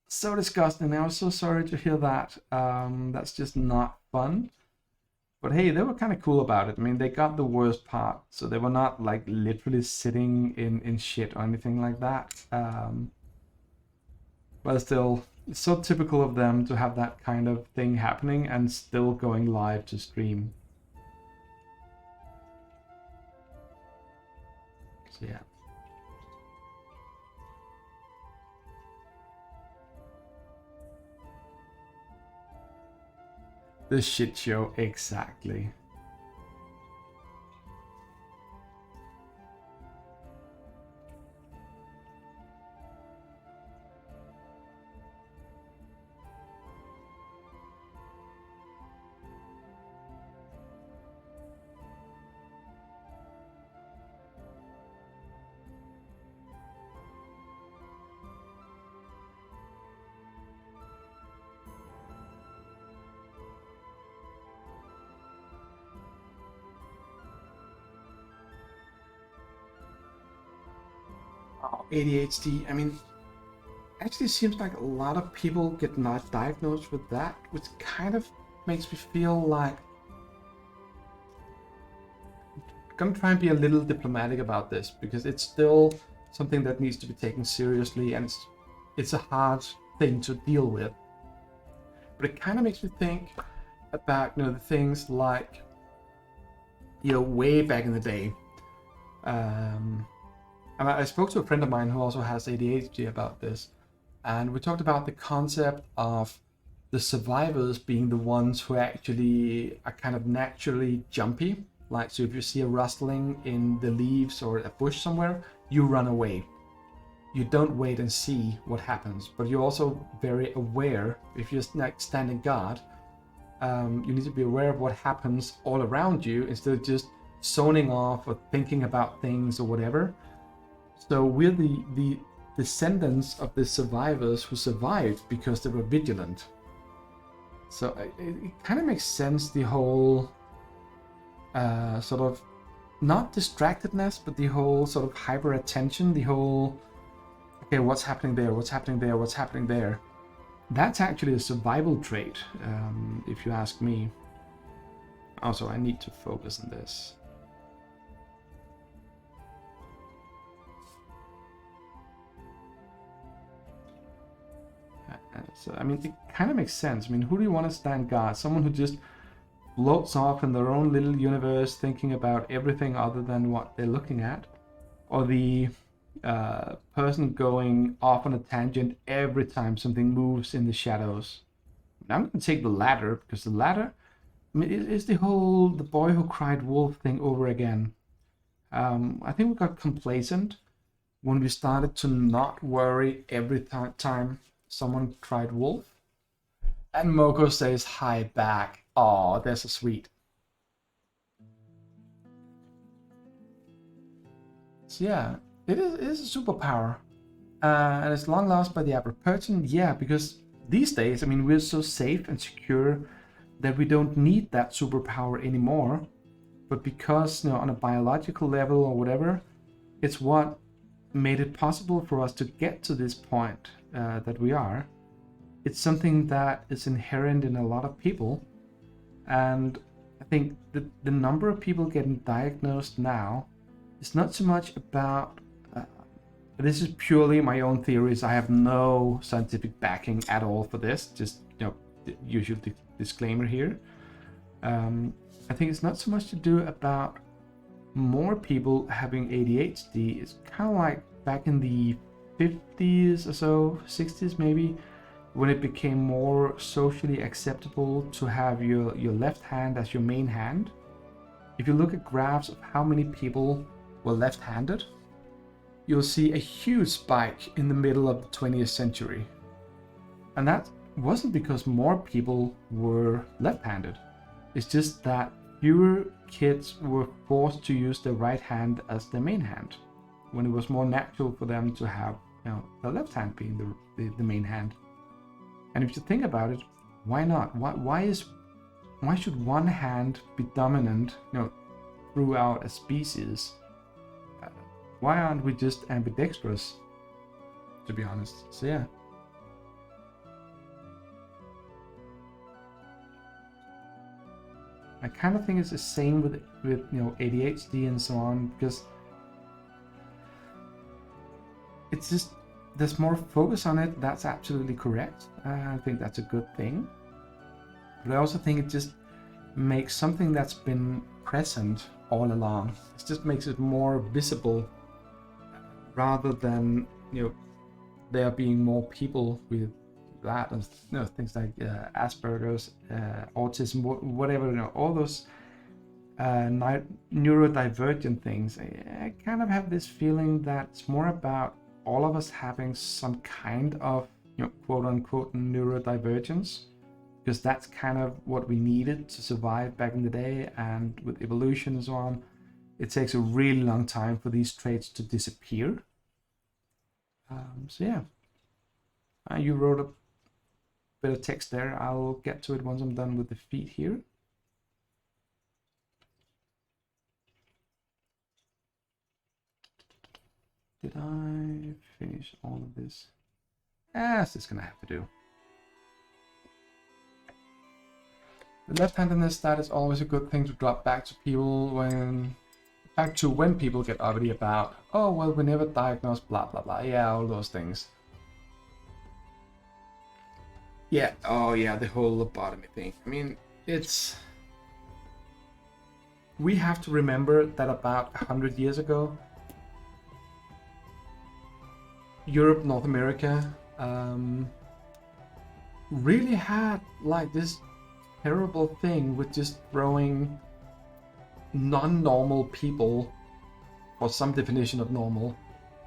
so disgusting. I was so sorry to hear that. That's just not fun. But hey, they were kind of cool about it. I mean, they got the worst part, so they were not like literally sitting in shit or anything like that. But still, it's so typical of them to have that kind of thing happening and still going live to stream. So yeah. The shit show, exactly. ADHD, I mean, actually seems like a lot of people get not diagnosed with that, which kind of makes me feel like I'm gonna try and be a little diplomatic about this because it's still something that needs to be taken seriously and it's a hard thing to deal with. But it kind of makes me think about, the things like, way back in the day. And I spoke to a friend of mine who also has ADHD about this, and we talked about the concept of the survivors being the ones who actually are kind of naturally jumpy. Like, so if you see a rustling in the leaves or a bush somewhere, you run away. You don't wait and see what happens, but you're also very aware. If you're like standing guard, you need to be aware of what happens all around you instead of just zoning off or thinking about things or whatever. So we're the descendants of the survivors who survived because they were vigilant. So it kind of makes sense, the whole sort of, not distractedness, but the whole sort of hyper attention, the whole, okay, what's happening there, what's happening there, what's happening there. That's actually a survival trait, if you ask me. Also, I need to focus on this. So, I mean, it kind of makes sense. I mean, who do you want to stand guard? Someone who just floats off in their own little universe thinking about everything other than what they're looking at? Or the person going off on a tangent every time something moves in the shadows? I'm going to take the latter, because the latter, I mean, it is the whole the boy who cried wolf thing over again. I think we got complacent when we started to not worry every time someone cried wolf. And Moko says hi back. Oh, that's so sweet. So yeah, it is a superpower. And it's long lost by the average person. Yeah, because these days, I mean, we're so safe and secure that we don't need that superpower anymore. But because, on a biological level or whatever, it's what made it possible for us to get to this point. that we are, it's something that is inherent in a lot of people. And I think the number of people getting diagnosed now is not so much about, this is purely my own theories. I have no scientific backing at all for this. Just, usual disclaimer here. I think it's not so much to do about more people having ADHD. It's kind of like back in the 50s or so, 60s maybe, when it became more socially acceptable to have your left hand as your main hand. If you look at graphs of how many people were left-handed, you'll see a huge spike in the middle of the 20th century. And that wasn't because more people were left-handed. It's just that fewer kids were forced to use their right hand as their main hand, when it was more natural for them to have, the left hand being the main hand. And if you think about it, why not? Why should one hand be dominant, throughout a species? Why aren't we just ambidextrous, to be honest? So yeah. I kind of think it's the same with ADHD and so on, because it's just, there's more focus on it. That's absolutely correct. I think that's a good thing. But I also think it just makes something that's been present all along, it just makes it more visible, rather than there being more people with that, and things like Asperger's, autism, whatever, all those neurodivergent things. I kind of have this feeling that it's more about all of us having some kind of quote unquote neurodivergence, because that's kind of what we needed to survive back in the day. And with evolution and so on, it takes a really long time for these traits to disappear. So yeah, you wrote a bit of text there. I'll get to it once I'm done with the feet here. Did I finish all of this? Yes, it's gonna have to do. The left-handedness, that is always a good thing to drop back to people when people get uppity about, oh well, we never diagnosed blah blah blah. Yeah, all those things. Yeah, oh yeah, the whole lobotomy thing. I mean, we have to remember that about 100 years ago, Europe, North America, really had like this terrible thing with just throwing non-normal people, or some definition of normal,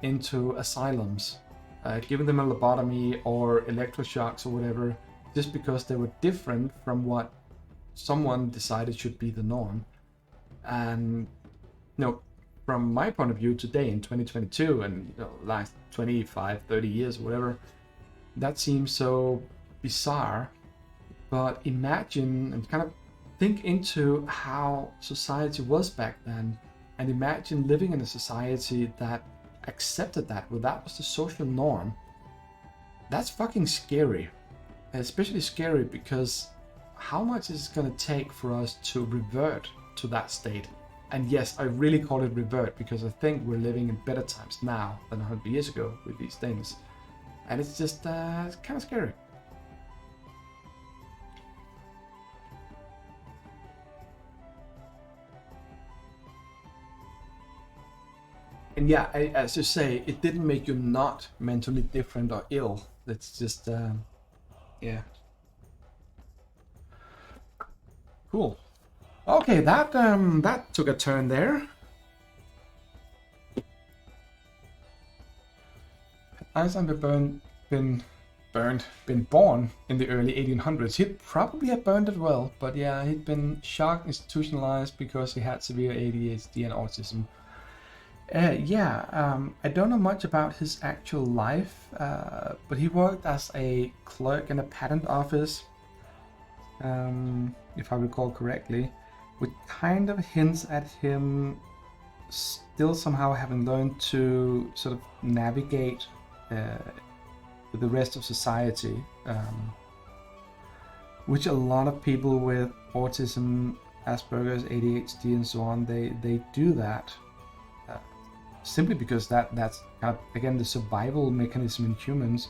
into asylums, giving them a lobotomy or electroshocks or whatever, just because they were different from what someone decided should be the norm. And from my point of view today in 2022 and last 25, 30 years, whatever, that seems so bizarre. But imagine and kind of think into how society was back then, and imagine living in a society that accepted that, where that was the social norm. That's fucking scary. Especially scary because how much is it going to take for us to revert to that state? And yes, I really call it revert because I think we're living in better times now than 100 years ago with these things. And it's just it's kind of scary. And yeah, as you say, it didn't make you not mentally different or ill. It's just, yeah. Cool. Okay, that took a turn there. Einstein been born in the early 1800s. He'd probably have burned it well, but yeah, he'd been shocked, institutionalized because he had severe ADHD and autism. I don't know much about his actual life, but he worked as a clerk in a patent office, if I recall correctly, which kind of hints at him still somehow having learned to sort of navigate with the rest of society, which a lot of people with autism, Asperger's, ADHD, and so on, they do that simply because that's kind of, again, the survival mechanism in humans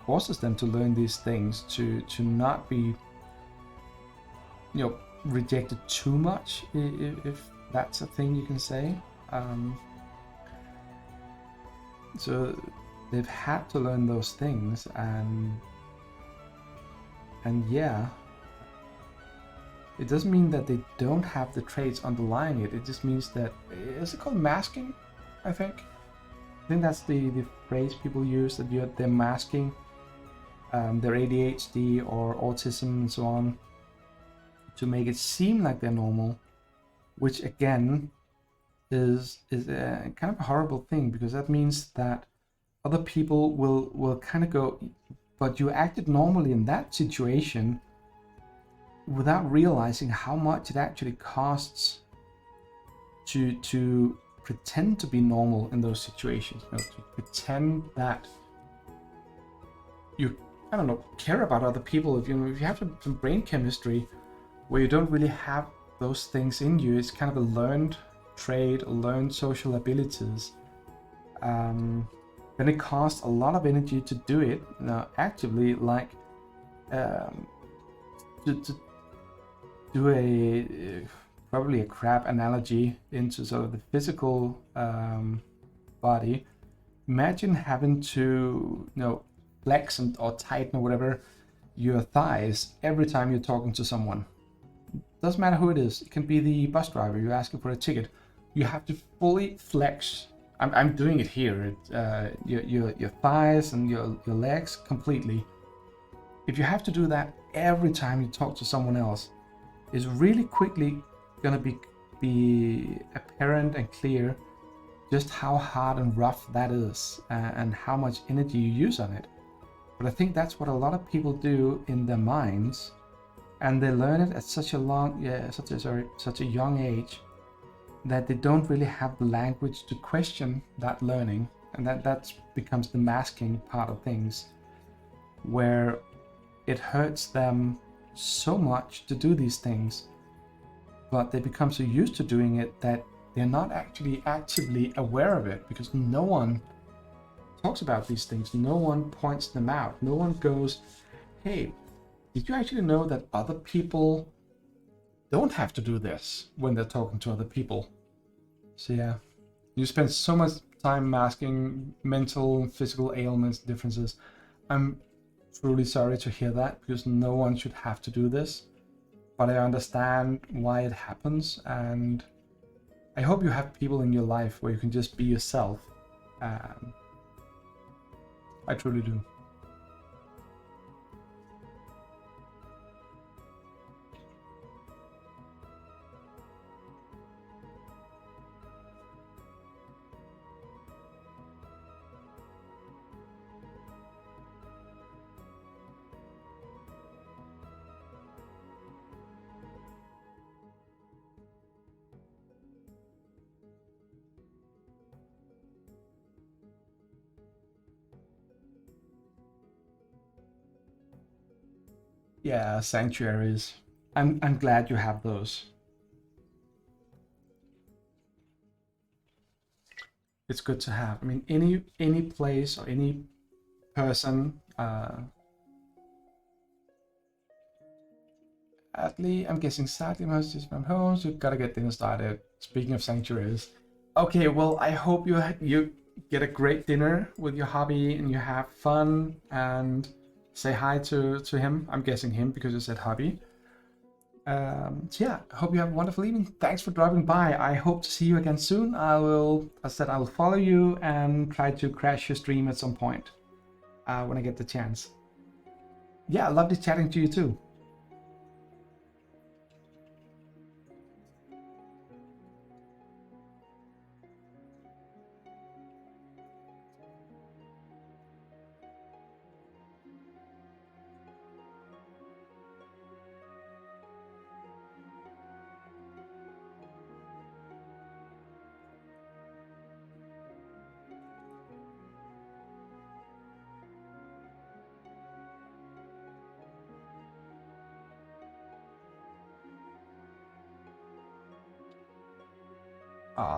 forces them to learn these things to not be, rejected too much, if that's a thing you can say. So they've had to learn those things, and yeah, it doesn't mean that they don't have the traits underlying it. It just means that, is it called masking? I think that's the phrase people use, that they're masking their ADHD or autism and so on to make it seem like they're normal, which again is a kind of a horrible thing, because that means that other people will kind of go, but you acted normally in that situation, without realizing how much it actually costs to pretend to be normal in those situations, to pretend that you, I don't know, care about other people. If you have some brain chemistry where you don't really have those things in you, it's kind of a learned trait, learned social abilities, then it costs a lot of energy to do it actively, like to do a probably a crap analogy into sort of the physical body. Imagine having to flex or tighten or whatever your thighs every time you're talking to someone. Doesn't matter who it is. It can be the bus driver. You're asking for a ticket. You have to fully flex. I'm doing it here. Your thighs and your legs completely. If you have to do that every time you talk to someone else, it's really quickly gonna be apparent and clear just how hard and rough that is, and how much energy you use on it. But I think that's what a lot of people do in their minds, and they learn it at such a young age, that they don't really have the language to question that learning, and that becomes the masking part of things, where it hurts them so much to do these things, but they become so used to doing it that they're not actually actively aware of it, because no one talks about these things, no one points them out, no one goes, hey, did you actually know that other people don't have to do this when they're talking to other people? So yeah, you spend so much time masking mental and physical ailments, differences. I'm truly sorry to hear that, because no one should have to do this, but I understand why it happens, and I hope you have people in your life where you can just be yourself. I truly do. Yeah, sanctuaries. I'm glad you have those. It's good to have. I mean, any place or any person. Atlee, I'm guessing sadly most is from home, so gotta get things started. Speaking of sanctuaries. Okay, well, I hope you get a great dinner with your hobby and you have fun, and say hi to him. I'm guessing him because you said hobby. So yeah, I hope you have a wonderful evening. Thanks for dropping by. I hope to see you again soon. I will follow you and try to crash your stream at some point when I get the chance. Yeah, lovely chatting to you too.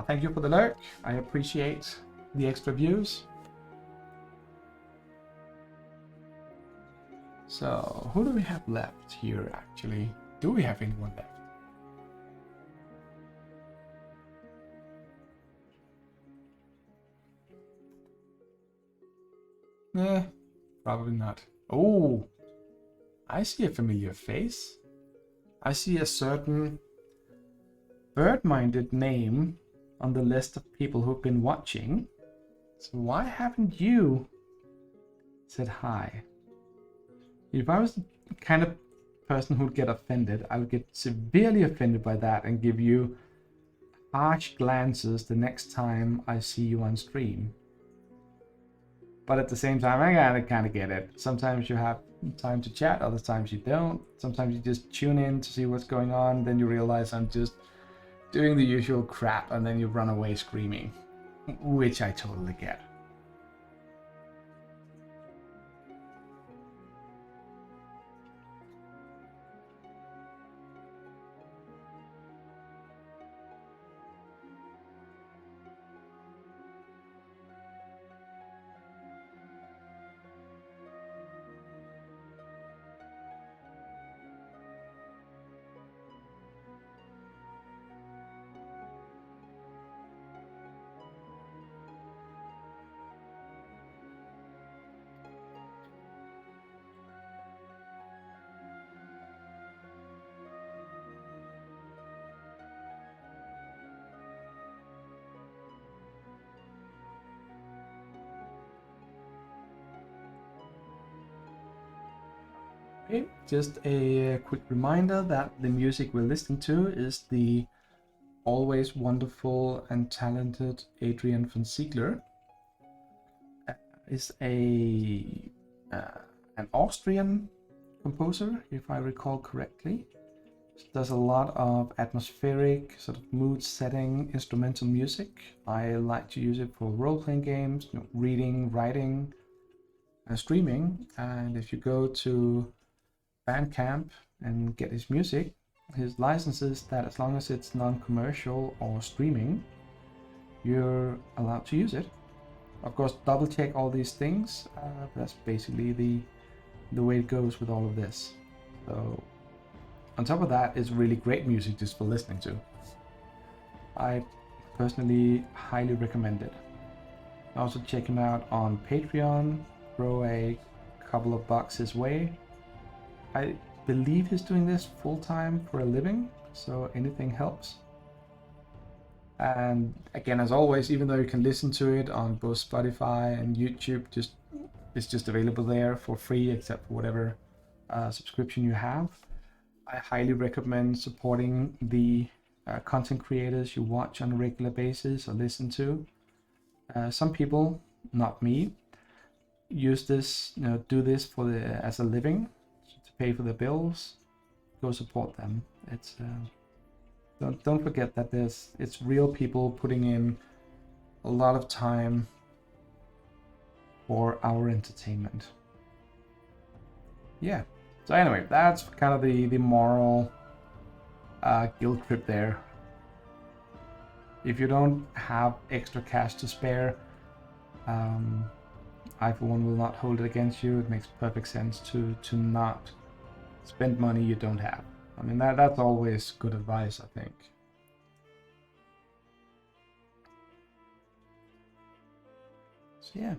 Thank you for the lurk. I appreciate the extra views. So, who do we have left here, actually? Do we have anyone left? Probably not. Oh, I see a familiar face. I see a certain bird-minded name on the list of people who've been watching. So why haven't you said hi? If I was the kind of person who'd get offended, I would get severely offended by that and give you harsh glances the next time I see you on stream. But at the same time, I kind of get it. Sometimes you have time to chat, other times you don't. Sometimes you just tune in to see what's going on, then you realize I'm just doing the usual crap, and then you run away screaming, which I totally get. Okay, just a quick reminder that the music we're listening to is the always wonderful and talented Adrian von Ziegler. Is an Austrian composer, if I recall correctly. Does a lot of atmospheric, sort of mood-setting instrumental music. I like to use it for role-playing games, reading, writing, streaming. And if you go to Bandcamp and get his music, his licenses that as long as it's non-commercial or streaming, you're allowed to use it. Of course, double check all these things. That's basically the way it goes with all of this. So on top of that, it's really great music just for listening to. I personally highly recommend it. Also check him out on Patreon, throw a couple of bucks his way. I believe he's doing this full-time for a living, so anything helps. And again, as always, even though you can listen to it on both Spotify and YouTube, it's just available there for free, except for whatever subscription you have. I highly recommend supporting the content creators you watch on a regular basis or listen to. Some people, not me, use this, do this as a living, to pay for their bills. Go support them. It's don't forget that it's real people putting in a lot of time for our entertainment. Yeah. So anyway, that's kind of the moral guilt trip there. If you don't have extra cash to spare, I for one will not hold it against you. It makes perfect sense to not spend money you don't have. I mean, that's always good advice, I think. So yeah.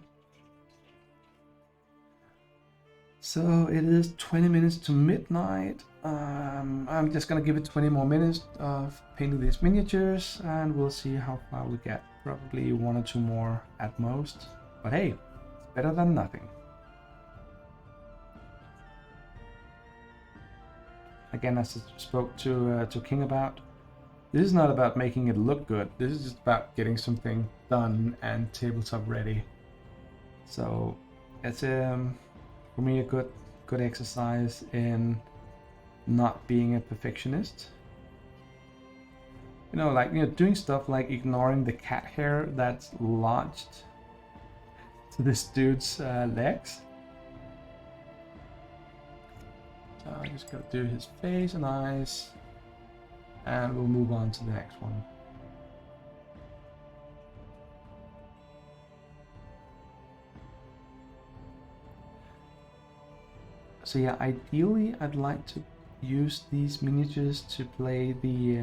So it is 20 minutes to midnight. I'm just gonna give it 20 more minutes of painting these miniatures, and we'll see how far we get. Probably 1 or 2 more at most. But hey, it's better than nothing. Again, as I spoke to King about, this is not about making it look good. This is just about getting something done and tabletop ready. So it's for me a good exercise in not being a perfectionist. Doing stuff like ignoring the cat hair that's lodged to this dude's legs. So I just gotta do his face and eyes, and we'll move on to the next one. So yeah, ideally I'd like to use these miniatures to play the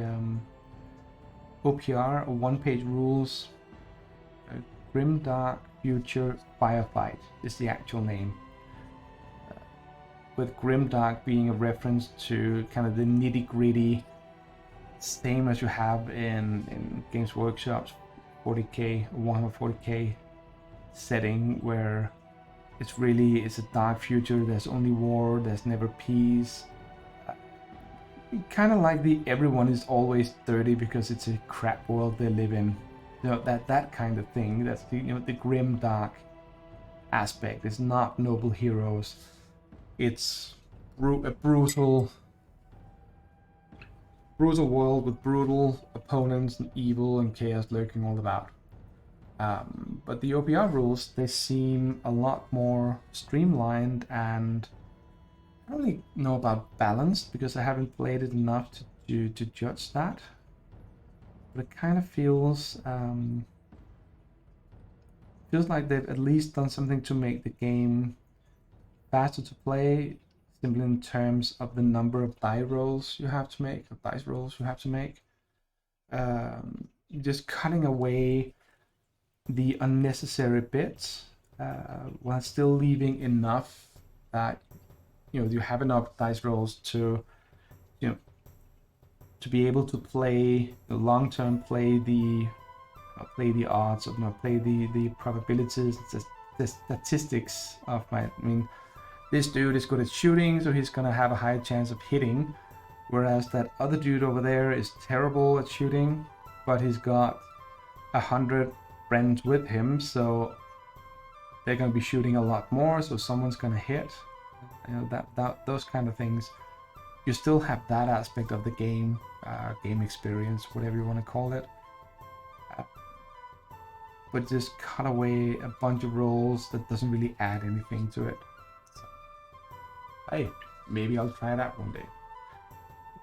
OPR, or one-page rules. Grimdark Future Firefight is the actual name. With Grimdark being a reference to kind of the nitty-gritty, same as you have in Games Workshop's 40k, Warhammer 40k setting, where it's a dark future, there's only war, there's never peace. Kind of like the everyone is always dirty because it's a crap world they live in. You know, that kind of thing. That's the, you know, the grim dark aspect. It's not noble heroes. It's a brutal world with brutal opponents and evil and chaos lurking all about. But the OPR rules, they seem a lot more streamlined, and I don't really know about balanced because I haven't played it enough to judge that. But it kind of feels like they've at least done something to make the game faster to play, simply in terms of the number of dice rolls you have to make. Just cutting away the unnecessary bits while still leaving enough that you have enough dice rolls to to be able to play the long term, play the odds, or play the probabilities, the statistics of this dude is good at shooting, so he's gonna have a higher chance of hitting, whereas that other dude over there is terrible at shooting, but he's got 100 friends with him, so they're gonna be shooting a lot more, so someone's gonna hit. Those kind of things. You still have that aspect of the game, game experience, whatever you want to call it, but just cut away a bunch of rolls that doesn't really add anything to it. So, hey, maybe I'll try that one day.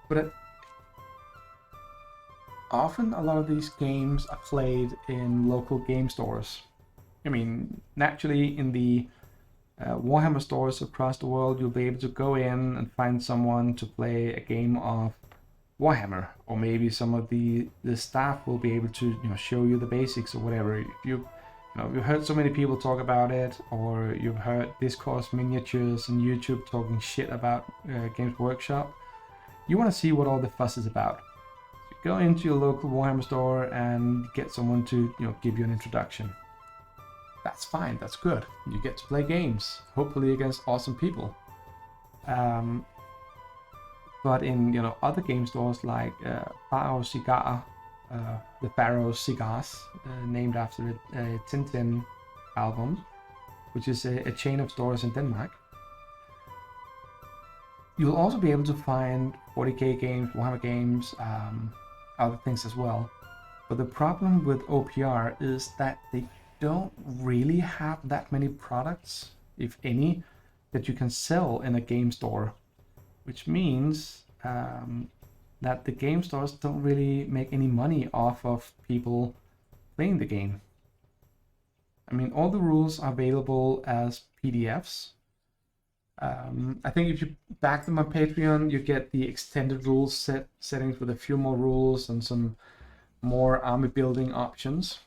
But often a lot of these games are played in local game stores. Naturally, in the Warhammer stores across the world, you'll be able to go in and find someone to play a game of Warhammer, or maybe some of the staff will be able to show you the basics or whatever. If you've heard so many people talk about it, or you've heard Discourse Miniatures and YouTube talking shit about Games Workshop, you want to see what all the fuss is about. So go into your local Warhammer store and get someone to give you an introduction. That's fine, that's good. You get to play games, hopefully against awesome people. But in other game stores like Pharaoh Cigar, the Pharaoh Cigars, named after a Tintin album, which is a chain of stores in Denmark, you'll also be able to find 40k games, Warhammer games, other things as well. But the problem with OPR is that they don't really have that many products, if any, that you can sell in a game store, which means that the game stores don't really make any money off of people playing the game. All the rules are available as PDFs. I think if you back them on Patreon, you get the extended rules settings with a few more rules and some more army building options.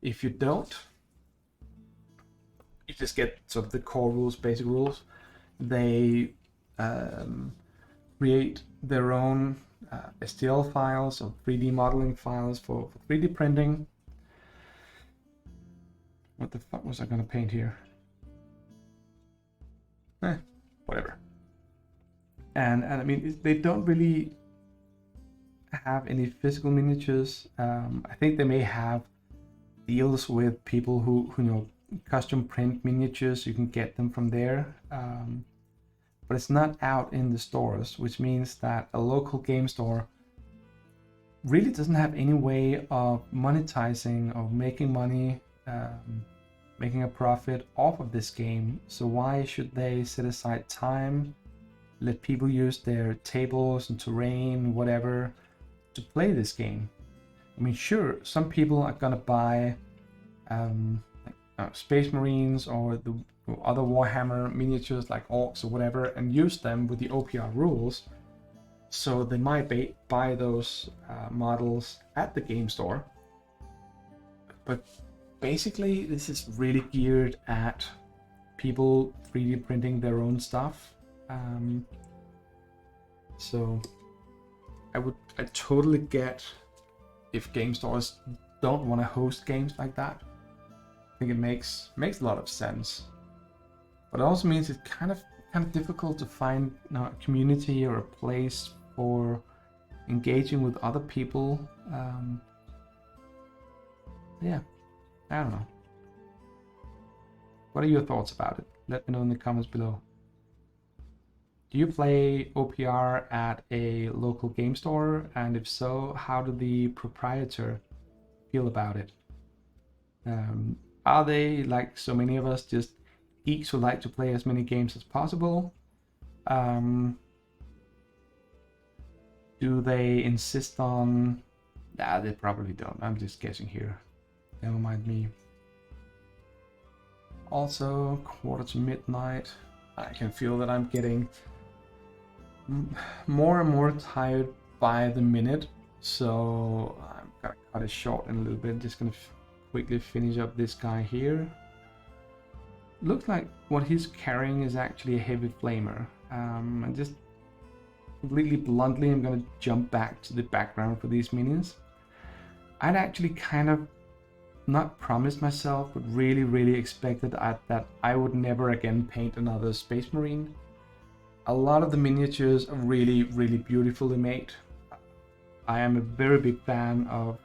If you don't, you just get sort of the core rules, basic rules. They create their own STL files or 3D modeling files for 3D printing. What the fuck was I gonna paint here? Whatever. And they don't really have any physical miniatures. I think they may have deals with people who custom print miniatures. You can get them from there, but it's not out in the stores, which means that a local game store really doesn't have any way of monetizing or making money, making a profit off of this game. So why should they set aside time, let people use their tables and terrain, whatever, to play this game? Sure, some people are gonna buy Space Marines or the other Warhammer miniatures like orcs or whatever and use them with the OPR rules. So they might buy those models at the game store. But basically, this is really geared at people 3D printing their own stuff. So I totally get if game stores don't want to host games like that. I think it makes a lot of sense. But it also means it's kind of difficult to find a community or a place for engaging with other people. Yeah, I don't know. What are your thoughts about it? Let me know in the comments below. Do you play OPR at a local game store? And if so, how do the proprietor feel about it? Are they, like so many of us, just geeks who like to play as many games as possible? Do they insist on... Nah, they probably don't. I'm just guessing here. Never mind me. Also, 1:45. I can feel that I'm getting more and more tired by the minute. So I'm gonna cut it short in a little bit. Just gonna quickly finish up this guy here. Looks like what he's carrying is actually a heavy flamer. And just completely bluntly, I'm gonna jump back to the background for these minions. I'd actually kind of not promised myself, but really expected that I would never again paint another Space Marine. A lot of the miniatures are really beautifully made. I am a very big fan of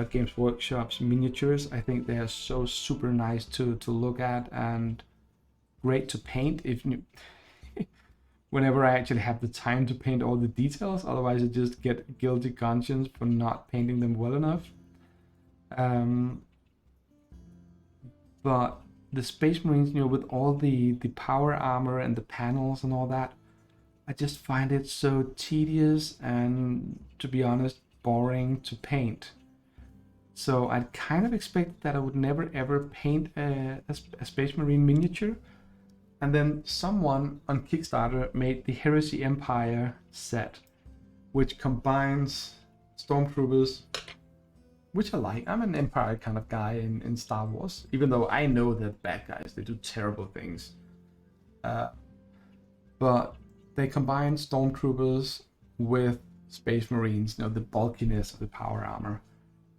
Games Workshop's miniatures. I think they are so super nice to look at and great to paint. Whenever I actually have the time to paint all the details, otherwise I just get guilty conscience for not painting them well enough. But the Space Marines, with all the power armor and the panels and all that, I just find it so tedious and, to be honest, boring to paint. So I kind of expected that I would never ever paint a Space Marine miniature. And then someone on Kickstarter made the Heresy Empire set, which combines Stormtroopers, which I like. I'm an Empire kind of guy in Star Wars, even though I know they're bad guys. They do terrible things. But they combine Stormtroopers with Space Marines, the bulkiness of the power armor.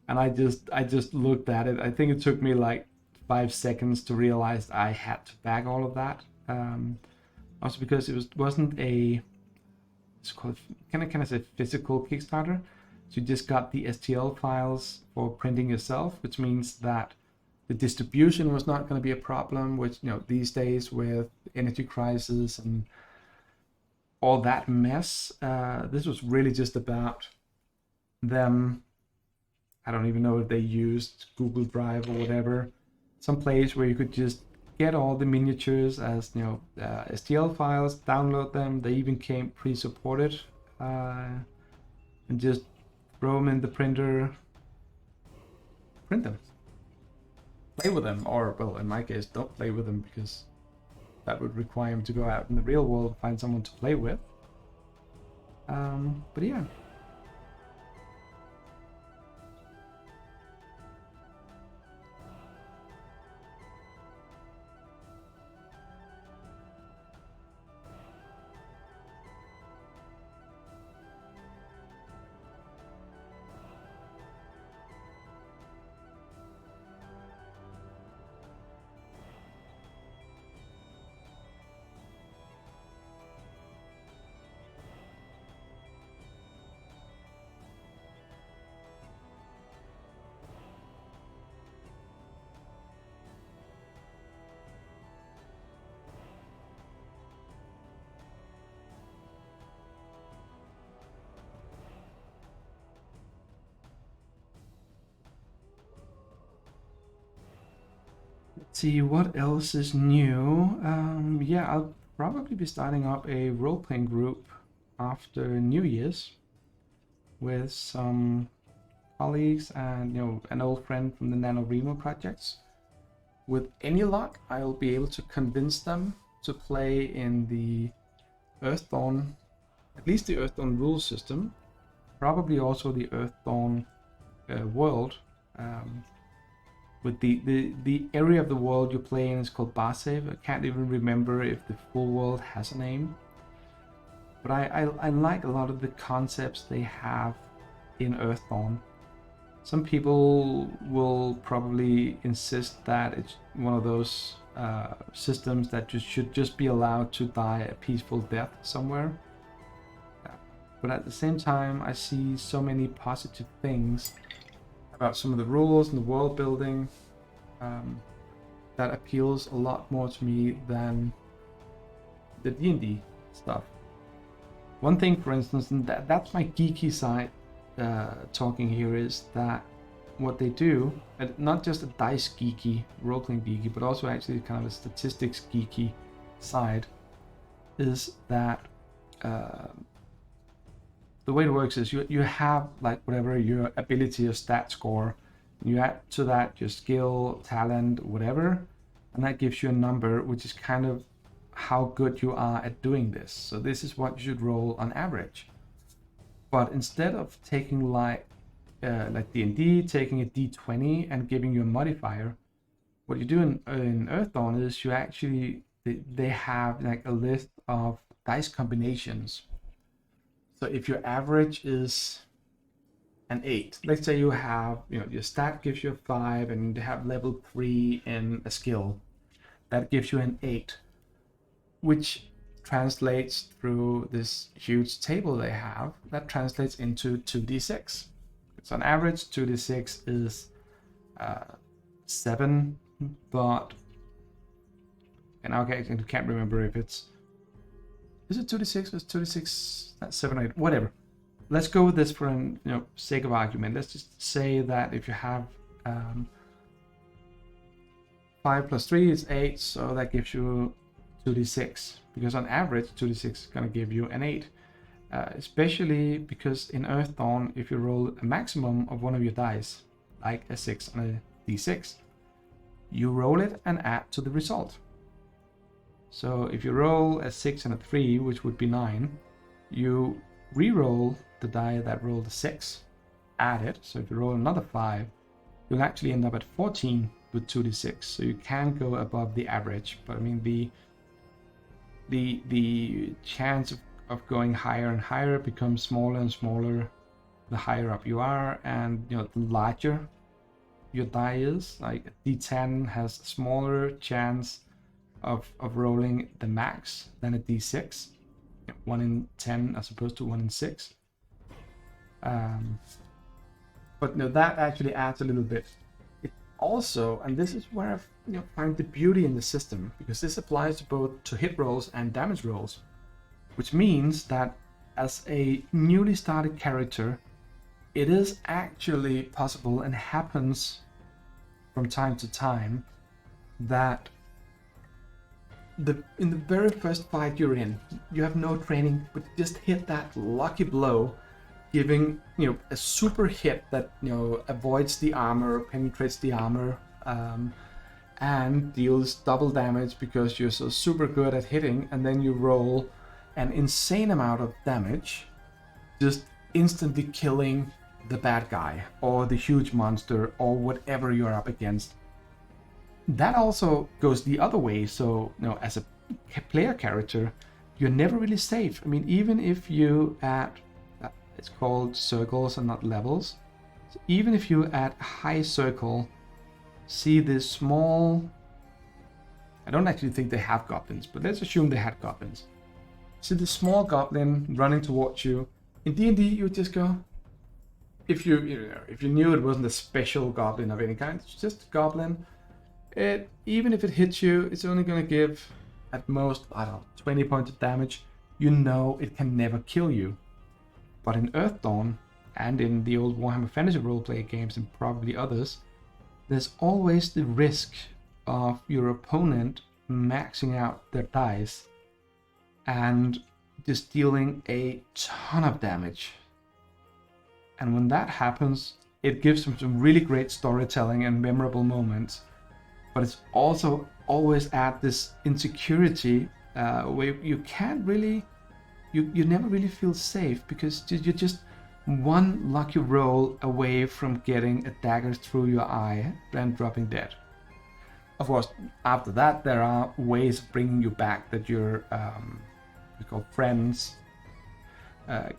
And I just looked at it. I think it took me like 5 seconds to realize I had to bag all of that. Also because it wasn't it's called, can I say physical Kickstarter? So you just got the STL files for printing yourself, which means that the distribution was not going to be a problem, which, these days with energy crisis and all that mess, this was really just about them. I don't even know if they used Google Drive or whatever, some place where you could just get all the miniatures as STL files, download them. They even came pre-supported, and just throw them in the printer, print them, play with them, or, well, in my case, don't play with them, because that would require me to go out in the real world and find someone to play with. But yeah. Let's see what else is new. Yeah, I'll probably be starting up a role-playing group after New Year's with some colleagues and an old friend from the NaNoWriMo projects. with any luck, I'll be able to convince them to play in the Earthdawn, at least the Earthdawn rule system, probably also the Earthdawn world. With the area of the world you play in is called Barsave. I can't even remember if the full world has a name. But I like a lot of the concepts they have in Earthdawn. Some people will probably insist that it's one of those systems that you should just be allowed to die a peaceful death somewhere. But at the same time, I see so many positive things about some of the rules and the world building that appeals a lot more to me than the D&D stuff. One thing, for instance, and that's my geeky side talking here, is that what they do, and not just a dice geeky, role-playing geeky, but also actually kind of a statistics geeky side, is that the way it works is you have like whatever your ability or stat score, you add to that your skill, talent, whatever, and that gives you a number which is kind of how good you are at doing this. So this is what you should roll on average. But instead of taking like D&D, taking a D20 and giving you a modifier, what you do in Earthdawn is you actually, they have like a list of dice combinations. So if your average is an 8, let's say you have, your stat gives you a 5 and you have level 3 in a skill, that gives you an 8, which translates through this huge table they have, that translates into 2d6. So on average, 2d6 is 7, but, and okay, I can't remember if it's, is it 2d6 or 2d6, that's 7 or 8, whatever. Let's go with this for sake of argument. Let's just say that if you have 5 plus 3 is 8, so that gives you 2d6, because on average 2d6 is going to give you an 8, especially because in Earthdawn, if you roll a maximum of one of your dice, like a 6 and a d6, you roll it and add to the result. So if you roll a 6 and a 3, which would be 9, you re-roll the die that rolled a 6, add it. So if you roll another 5, you'll actually end up at 14 with 2d6. So you can go above the average, but I mean the chance of going higher and higher becomes smaller and smaller the higher up you are, and the larger your die is. Like a d10 has a smaller chance of rolling the max than a d6, 1 in 10 as opposed to 1 in 6. But no, that actually adds a little bit. It also, and this is where I find the beauty in the system, because this applies to both to hit rolls and damage rolls, which means that as a newly started character, it is actually possible and happens from time to time that in the very first fight you're in, you have no training, but just hit that lucky blow, giving a super hit that avoids the armor, penetrates the armor, and deals double damage because you're so super good at hitting, and then you roll an insane amount of damage, just instantly killing the bad guy or the huge monster or whatever you're up against. That also goes the other way. So as a player character, you're never really safe. I mean, even if you add, it's called circles and not levels, so even if you add a high circle, see this small, I don't actually think they have goblins, but let's assume they had goblins. See the small goblin running towards you. In D&D, you would just go, if you knew it wasn't a special goblin of any kind, it's just a goblin. Even if it hits you, it's only going to give at most, 20 points of damage. It can never kill you. But in Earthdawn and in the old Warhammer Fantasy roleplay games and probably others, there's always the risk of your opponent maxing out their dice and just dealing a ton of damage. And when that happens, it gives them some really great storytelling and memorable moments but it's also always add this insecurity where you can't really, you never really feel safe, because you're just one lucky roll away from getting a dagger through your eye and dropping dead. Of course, after that, there are ways of bringing you back that your friends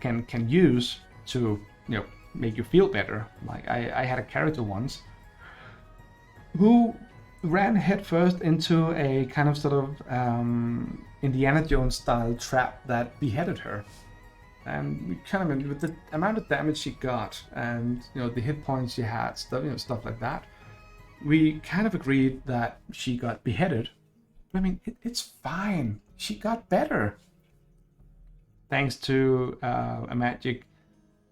can use to make you feel better. Like I had a character once who ran headfirst into a kind of sort of Indiana Jones style trap that beheaded her. And we kind of, with the amount of damage she got and the hit points she had, stuff like that, we kind of agreed that she got beheaded. But I mean, it's fine. She got better thanks to a magic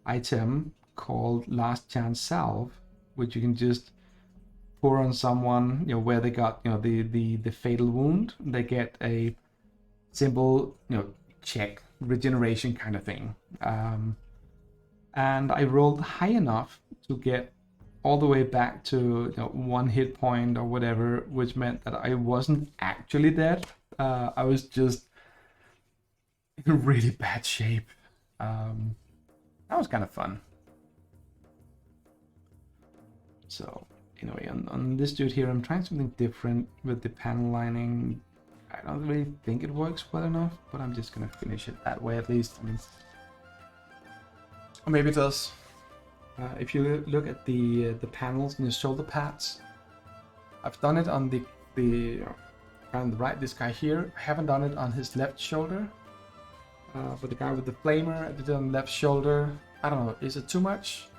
item called Last Chance Salve, which you can just pour on someone, where they got the fatal wound. They get a simple check regeneration kind of thing, and I rolled high enough to get all the way back to 1 hit point or whatever, which meant that I wasn't actually dead. I was just in really bad shape. That was kind of fun. So anyway, on this dude here, I'm trying something different with the panel lining. I don't really think it works well enough, but I'm just gonna finish it that way at least. I mean, or maybe it does. If you look at the panels and the shoulder pads, I've done it on the on the right. This guy here, I haven't done it on his left shoulder. For the guy with the flamer, I did it on the left shoulder. I don't know. Is it too much?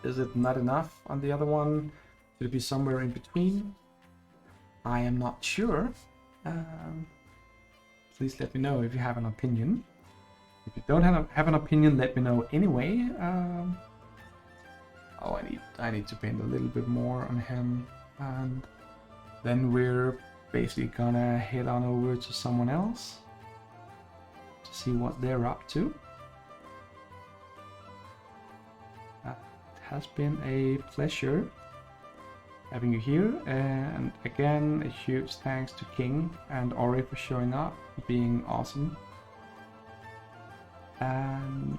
Is it not enough on the other one? Should it be somewhere in between? I am not sure. Please let me know if you have an opinion. If you don't have an opinion, let me know anyway. Oh, I need to paint a little bit more on him, and then we're basically gonna head on over to someone else to see what they're up to. It has been a pleasure having you here, and again, a huge thanks to King and Ori for showing up, being awesome, and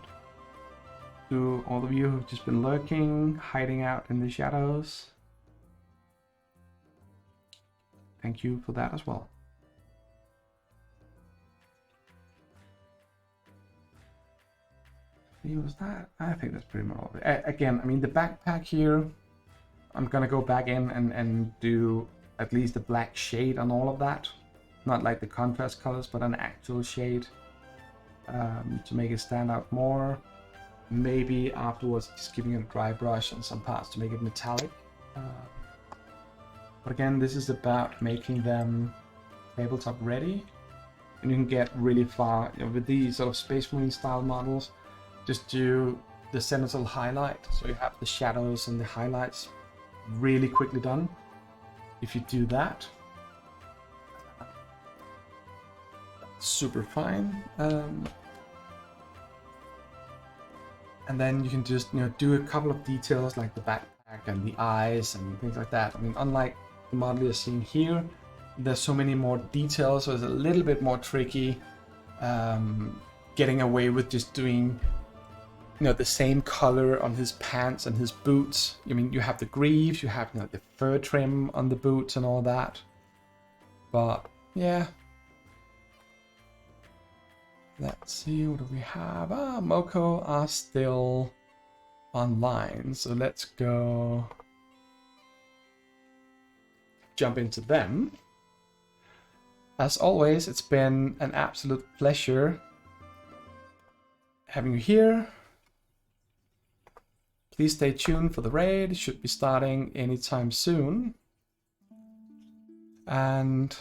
to all of you who've just been lurking, hiding out in the shadows. Thank you for that as well. Was that? I think that's pretty much all of it. Again, I mean, the backpack here, I'm gonna go back in and do at least a black shade on all of that. Not like the contrast colors, but an actual shade to make it stand out more. Maybe afterwards just giving it a dry brush on some parts to make it metallic. But again, this is about making them tabletop ready. And you can get really far with these sort of Space Marine style models. Just do the cenital highlight, so you have the shadows and the highlights really quickly done. If you do that, that's super fine. And then you can just do a couple of details like the backpack and the eyes and things like that. I mean, unlike the model you're seeing here, there's so many more details, so it's a little bit more tricky getting away with just doing the same color on his pants and his boots. I mean, you have the greaves, you have the fur trim on the boots and all that. But yeah. Let's see, what do we have? Moko are still online, so let's go jump into them. As always, it's been an absolute pleasure having you here. Please stay tuned for the raid. It should be starting anytime soon. And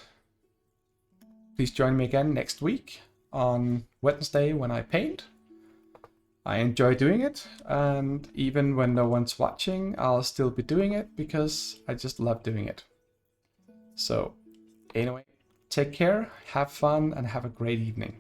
please join me again next week on Wednesday when I paint. I enjoy doing it, and even when no one's watching, I'll still be doing it because I just love doing it. So anyway, take care, have fun, and have a great evening.